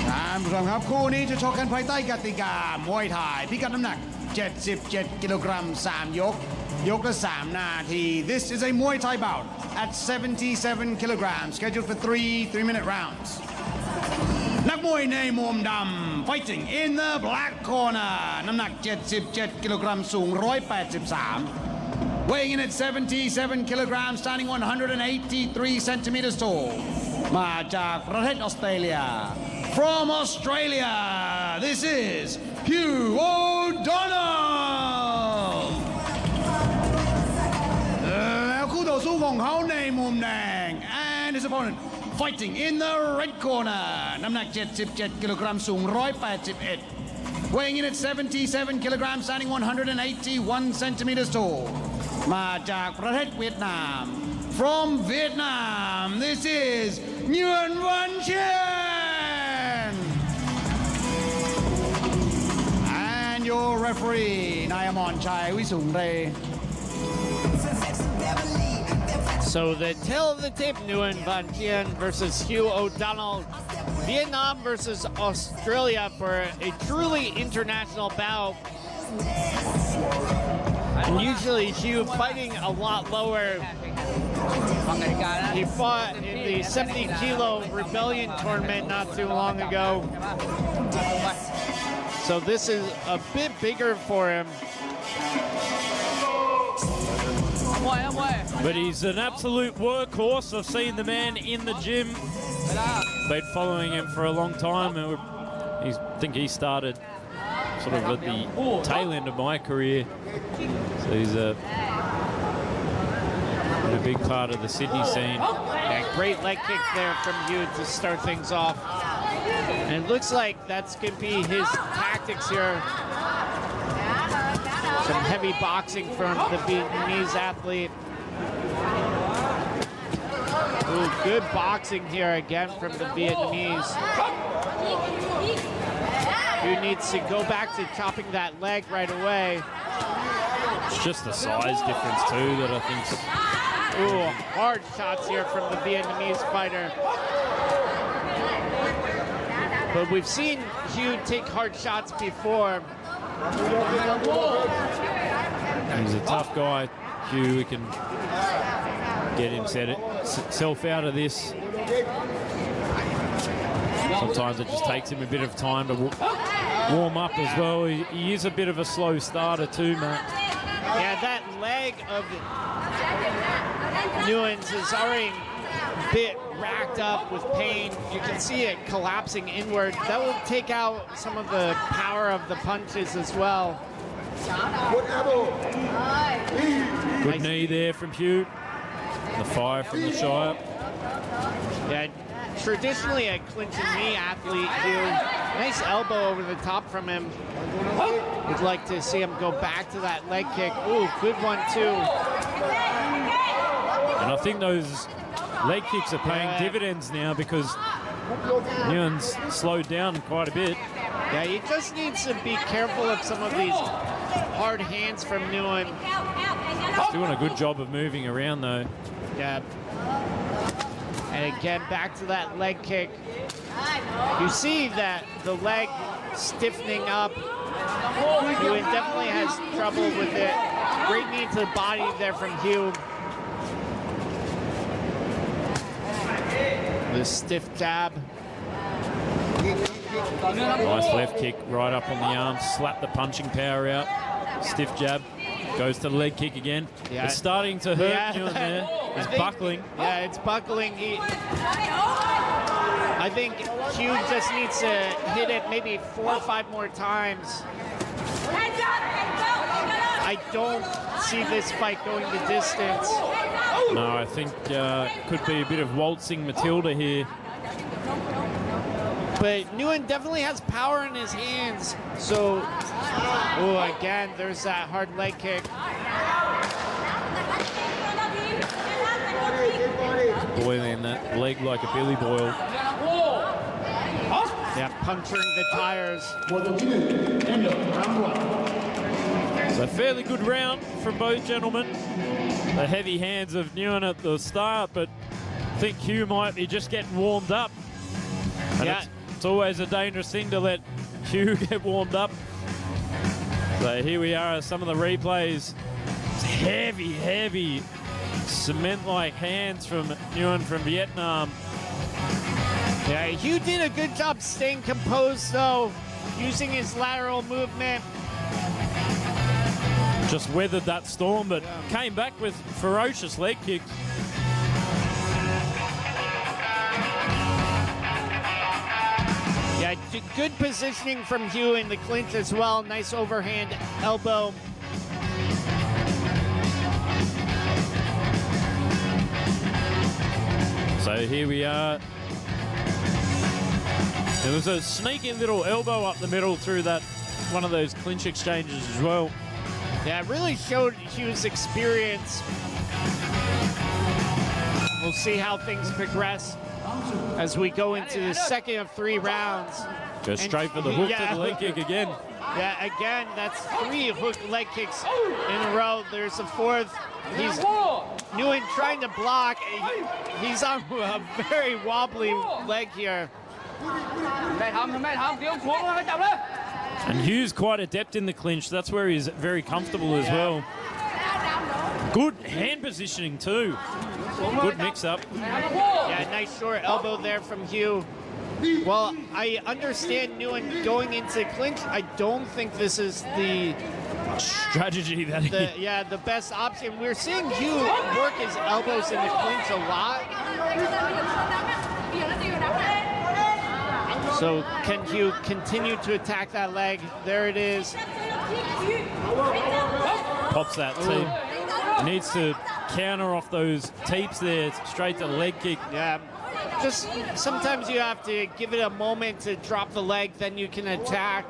ท่านผู้ชมครับคู่นี้จะชกกันภายใต้กติกามวยไทยพิกัดน้ำหนัก 77 กิโลกรัม 3 ยก ยกละ 3 นาที This is a Muay Thai bout at 77 kilograms, scheduled for 3 3-minute rounds. นักมวยในมุมดำ fighting in the black corner น้ำหนัก 77 กิโลกรัม สูง 183 weighing in at 77 kilograms, standing 183 centimeters tall มาจากประเทศออสเตรเลีย From Australia, this is Hugh O'Donnell. แล้วคู่ต่อสู้ของเขาในมุมแดง and his opponent fighting in the red corner น้ำหนัก 77 กิโลกรัม สูง 181 weighing in at 77 kilograms, standing 181 centimeters tall มาจากประเทศเวียดนาม From Vietnam, this is Newan Van Chien. And your referee, Nayamon Chai Wisungre. So the tail of the tape, Newan Van Chien versus Hugh O'Donnell. Vietnam versus Australia for a truly international bout. And usually Hugh fighting a lot lower. He fought in the 70-kilo Rebellion tournament not too long ago. So this is a bit bigger for him. But he's an absolute workhorse. I've seen the man in the gym. Been following him for a long time. And I think he started sort of at the tail end of my career. So he's a big part of the Sydney scene. Yeah, great leg kick there from Hugh to start things off. And it looks like that's going to be his tactics here. Some heavy boxing from the Vietnamese athlete. Ooh, good boxing here again from the Vietnamese. Hugh needs to go back to chopping that leg right away. It's just the size difference too that I think's... Ooh, hard shots here from the Vietnamese fighter. But we've seen Hugh take hard shots before. He's a tough guy, Hugh. He can get himself out of this. Sometimes it just takes him a bit of time to warm up as well. He is a bit of a slow starter too, Matt. Yeah, that leg of Newan's is already a bit racked up with pain. You can see it collapsing inward. That will take out some of the power of the punches as well. Good knee there from Hugh. The fire from the Shire. Yeah, traditionally a clinch and knee athlete, Hugh. Nice elbow over the top from him. Would like to see him go back to that leg kick. Ooh, good one too. And I think those leg kicks are paying dividends now because Newan's slowed down quite a bit. Yeah, he just needs to be careful of some of these hard hands from Newan. He's doing a good job of moving around though. Yeah. And again, back to that leg kick. You see that the leg stiffening up. Newan definitely has trouble with it. Great knee to the body there from Hugh. The stiff jab. Nice left kick right up on the arm. Slap the punching power out. Stiff jab. Goes to the leg kick again. Yeah. It's starting to hurt Newan there. He's buckling. Yeah, it's buckling. I think Hugh just needs to hit it maybe 4 or 5 more times. I don't see this fight going the distance. No, I think could be a bit of waltzing Matilda here. But Newan definitely has power in his hands. So, oh, again, there's that hard leg kick. Boiling that leg like a billy boil. Yeah, puncturing the tires. So fairly good round from both gentlemen. The heavy hands of Newan at the start, but I think Hugh might be just getting warmed up. And yeah. It's always a dangerous thing to let Hugh get warmed up. So here we are, some of the replays. It's heavy, heavy, cement-like hands from Newan from Vietnam. Yeah, Hugh did a good job staying composed, though, using his lateral movement. Just weathered that storm, but came back with ferocious leg kicks. Yeah, good positioning from Hugh in the clinch as well. Nice overhand elbow. So here we are. There was a sneaky little elbow up the middle through that one of those clinch exchanges as well. Yeah, it really showed Hugh's experience. We'll see how things progress as we go into the second of 3 rounds. Go straight for the hook to the leg kick again. Yeah, again, that's 3 hook leg kicks in a row. There's a 4th. He's Newan trying to block. He's on a very wobbly leg here. And Hugh's quite adept in the clinch. That's where he's very comfortable as well. Good hand positioning too. Good mix-up. Yeah, nice short elbow there from Hugh. Well, I understand Newan going into clinch. I don't think this is the strategy that he... The best option. We're seeing Hugh work his elbows in the clinch a lot. So can Hugh continue to attack that leg? There it is. Pops that teep. Needs to counter off those teeps there, straight to the leg kick. Yeah. Just sometimes you have to give it a moment to drop the leg, then you can attack.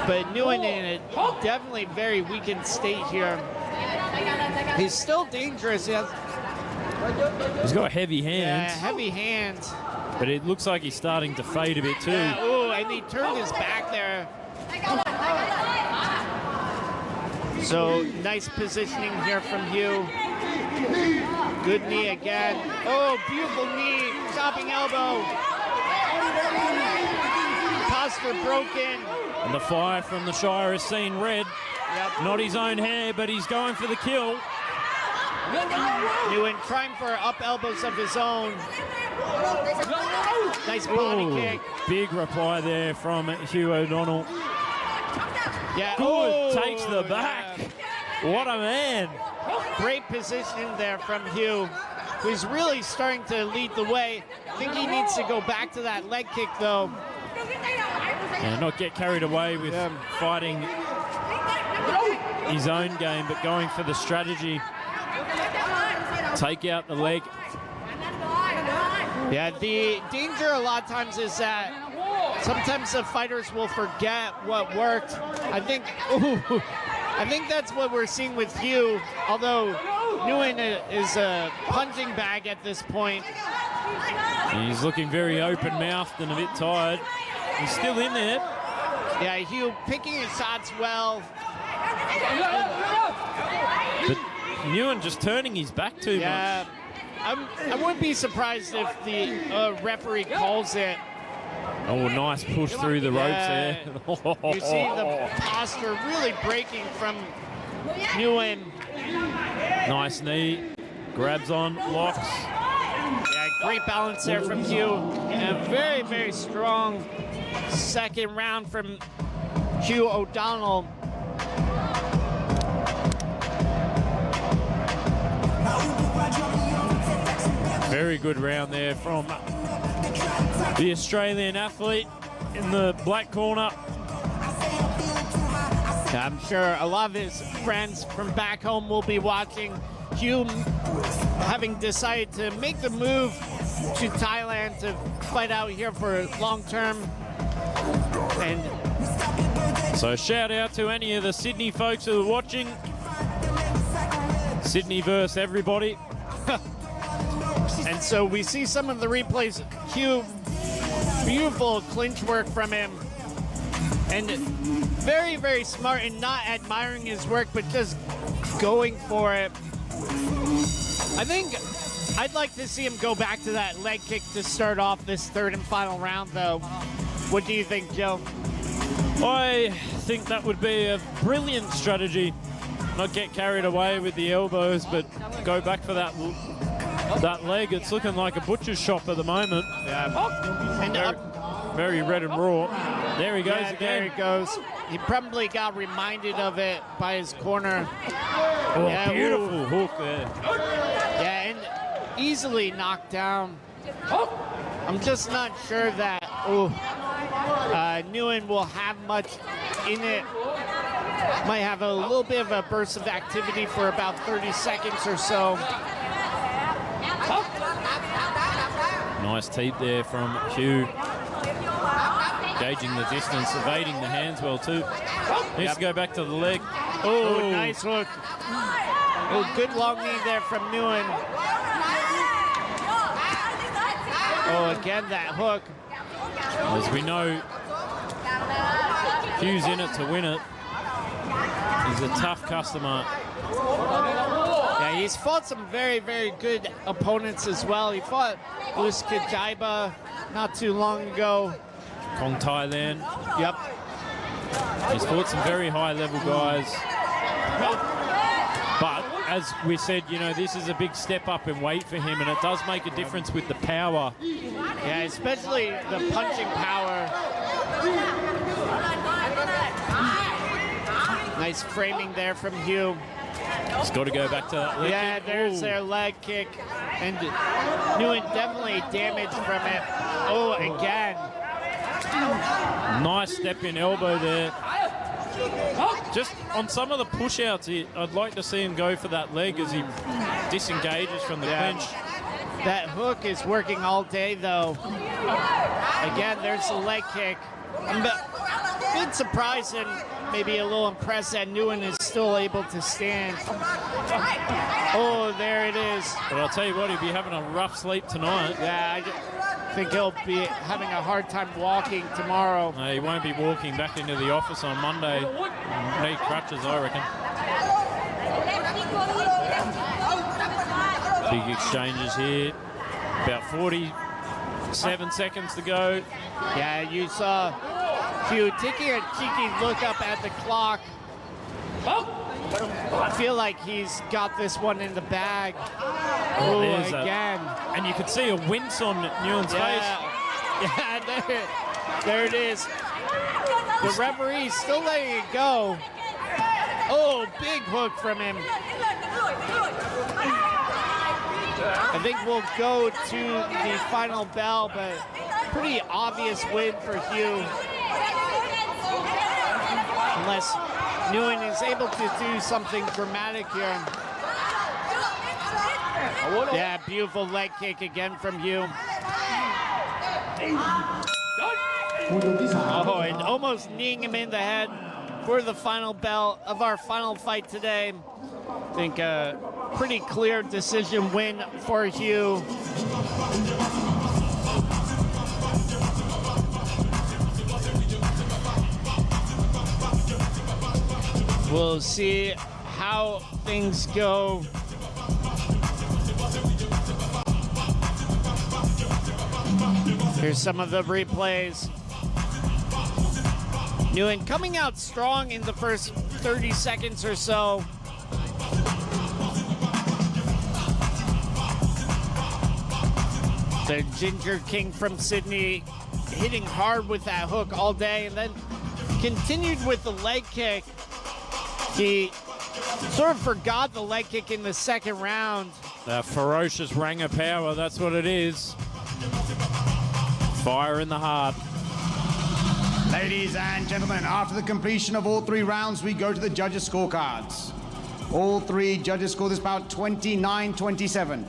But Newan in a definitely very weakened state here. He's still dangerous. He's got heavy hands. Yeah, heavy hands. But it looks like he's starting to fade a bit too. Yeah, ooh, and he turned his back there. So nice positioning here from Hugh. Good knee again. Oh, beautiful knee. Chopping elbow. Posture broken. And the fire from the Shire has seen red. Yep. Not his own hair, but he's going for the kill. Newan trying for up elbows of his own. Nice body kick. Big reply there from Hugh O'Donnell. Yeah. Good, takes the back. Yeah. What a man. Great positioning there from Hugh, who's really starting to lead the way. I think he needs to go back to that leg kick, though. And not get carried away with fighting his own game, but going for the strategy. Take out the leg. Yeah, the danger a lot of times is that sometimes the fighters will forget what worked. I think that's what we're seeing with Hugh, although Newan is a punching bag at this point. He's looking very open-mouthed and a bit tired. He's still in there. Yeah, Hugh picking his shots well. But Newan just turning his back too much. I wouldn't be surprised if the referee calls it. Oh, nice push through the ropes there. You see the posture really breaking from Newan. Nice knee. Grabs on, locks. Yeah, great balance there from Hugh. And a very, very strong second round from Hugh O'Donnell. Very good round there from the Australian athlete in the black corner. I'm sure a lot of his friends from back home will be watching. Hugh having decided to make the move to Thailand to fight out here for long term. And so shout out to any of the Sydney folks who are watching. Sydney versus everybody. And so we see some of the replays. Hugh, beautiful clinch work from him. And very, very smart in not admiring his work, but just going for it. I think I'd like to see him go back to that leg kick to start off this third and final round, though. What do you think, Joe? I think that would be a brilliant strategy. Not get carried away with the elbows, but go back for that leg. It's looking like a butcher's shop at the moment. Yeah. And very red and raw. There he goes again. There he goes. He probably got reminded of it by his corner. Oh, yeah, beautiful hook there. Yeah, and easily knocked down. I'm just not sure that Newan will have much in it. Might have a little bit of a burst of activity for about 30 seconds or so. Nice teep there from Hugh. Gauging the distance, evading the hands well too. Needs to go back to the leg. Oh, nice hook. Oh, good long knee there from Newan. Oh, again, that hook. As we know, Hugh's in it to win it. He's a tough customer. Yeah, he's fought some very, very good opponents as well. He fought Alisa K not too long ago. Kong Thailand. Yep. He's fought some very high-level guys. But as we said, you know, this is a big step up in weight for him, and it does make a difference with the power. Yeah, especially the punching power. Nice framing there from Hugh. He's got to go back to that leg Yeah, kick. there's Ooh. their leg kick. And Newan definitely damaged from it. Oh, again. Nice step in elbow there. Just on some of the push-outs, I'd like to see him go for that leg as he disengages from the clinch. That hook is working all day, though. Again, there's the leg kick. I'm a bit surprised and maybe a little impressed that Newan is still able to stand. Oh, there it is. But I'll tell you what, he'll be having a rough sleep tonight. Yeah, I think he'll be having a hard time walking tomorrow. No, he won't be walking back into the office on Monday. Need crutches, I reckon. Big exchanges here. About 47 seconds to go. Yeah, you saw Hugh taking a cheeky look up at the clock. I feel like he's got this one in the bag. Oh, again. And you could see a wince on Newan's face. Yeah, there it is. The referee's still letting it go. Oh, big hook from him. I think we'll go to the final bell, but pretty obvious win for Hugh. Unless Newan is able to do something dramatic here. Yeah, beautiful leg kick again from Hugh. Oh, and almost kneeing him in the head for the final bell of our final fight today. I think a pretty clear decision win for Hugh. We'll see how things go. Here's some of the replays. Newan coming out strong in the first 30 seconds or so. The Ginger King from Sydney hitting hard with that hook all day and then continued with the leg kick. He sort of forgot the leg kick in the second round. That ferocious rang of power, that's what it is. Fire in the heart. Ladies and gentlemen, after the completion of all 3 rounds, we go to the judges' scorecards. All 3 judges score this bout 29-27.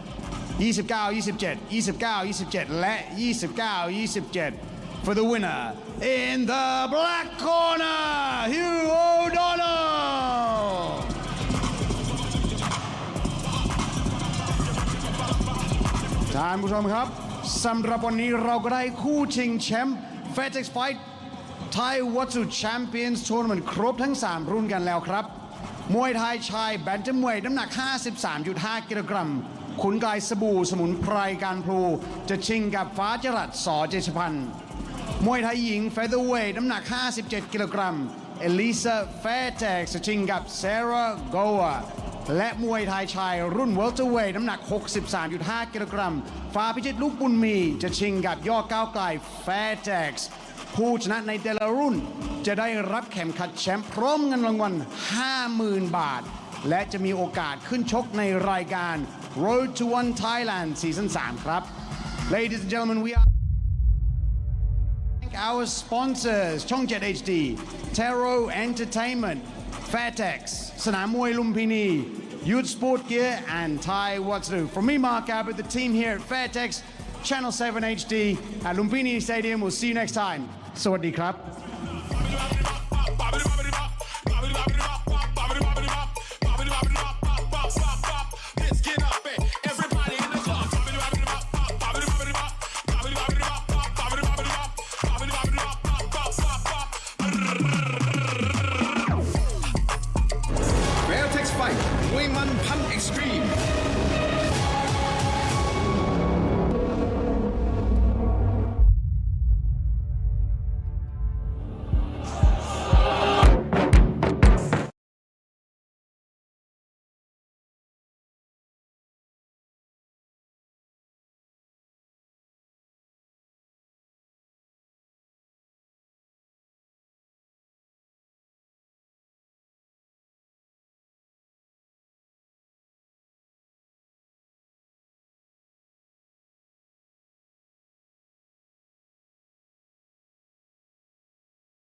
29-27, 29-27 และ 29-27 for the winner in the black corner, Hugh O'Donnell. ท่านผู้ชมครับสำหรับวันนี้เราก็ได้คู่ชิงแชมป์ Fairtex Fight Thai Watsu Champions Tournament ครบทั้ง 3 รุ่นกันแล้วครับมวยไทยชายแบนตัมเวทน้ำหนัก 53.5 กิโลกรัมขุนกายสบู่สมุนไพรการพลูจะชิงกับฟ้าจรัสสอเจชพันธ์มวยไทยหญิงเฟเธอร์เวทน้ำหนัก 57 กิโลกรัมเอลิซาแฟร์แท็กซ์จะชิงกับเซราโกวาและมวยไทยชายรุ่นเวลเตอร์เวทน้ำหนัก 63.5 กิโลกรัมฟ้าพิชิตลูกบุญมีจะชิงกับยอดก้าวไกลแฟร์แท็กซ์ผู้ชนะในแต่ละรุ่นจะได้รับเข็มขัดแชมป์พร้อมเงินรางวัล 50,000 บาทและจะมีโอกาสขึ้นชกในรายการ Road to One Thailand Season 3 ครับ Ladies and gentlemen, we are thank our sponsors ช่อง 7 HD Taro Entertainment Fairtex สนามมวยลุมพินี Youth Sport Gear and Thai Watsu. From me, Mark Abbott, the team here at Fairtex Channel 7 HD at Lumpinee Stadium. We'll see you next time. สวัสดีครับ Fairtex Fight มวยมันพัน Extreme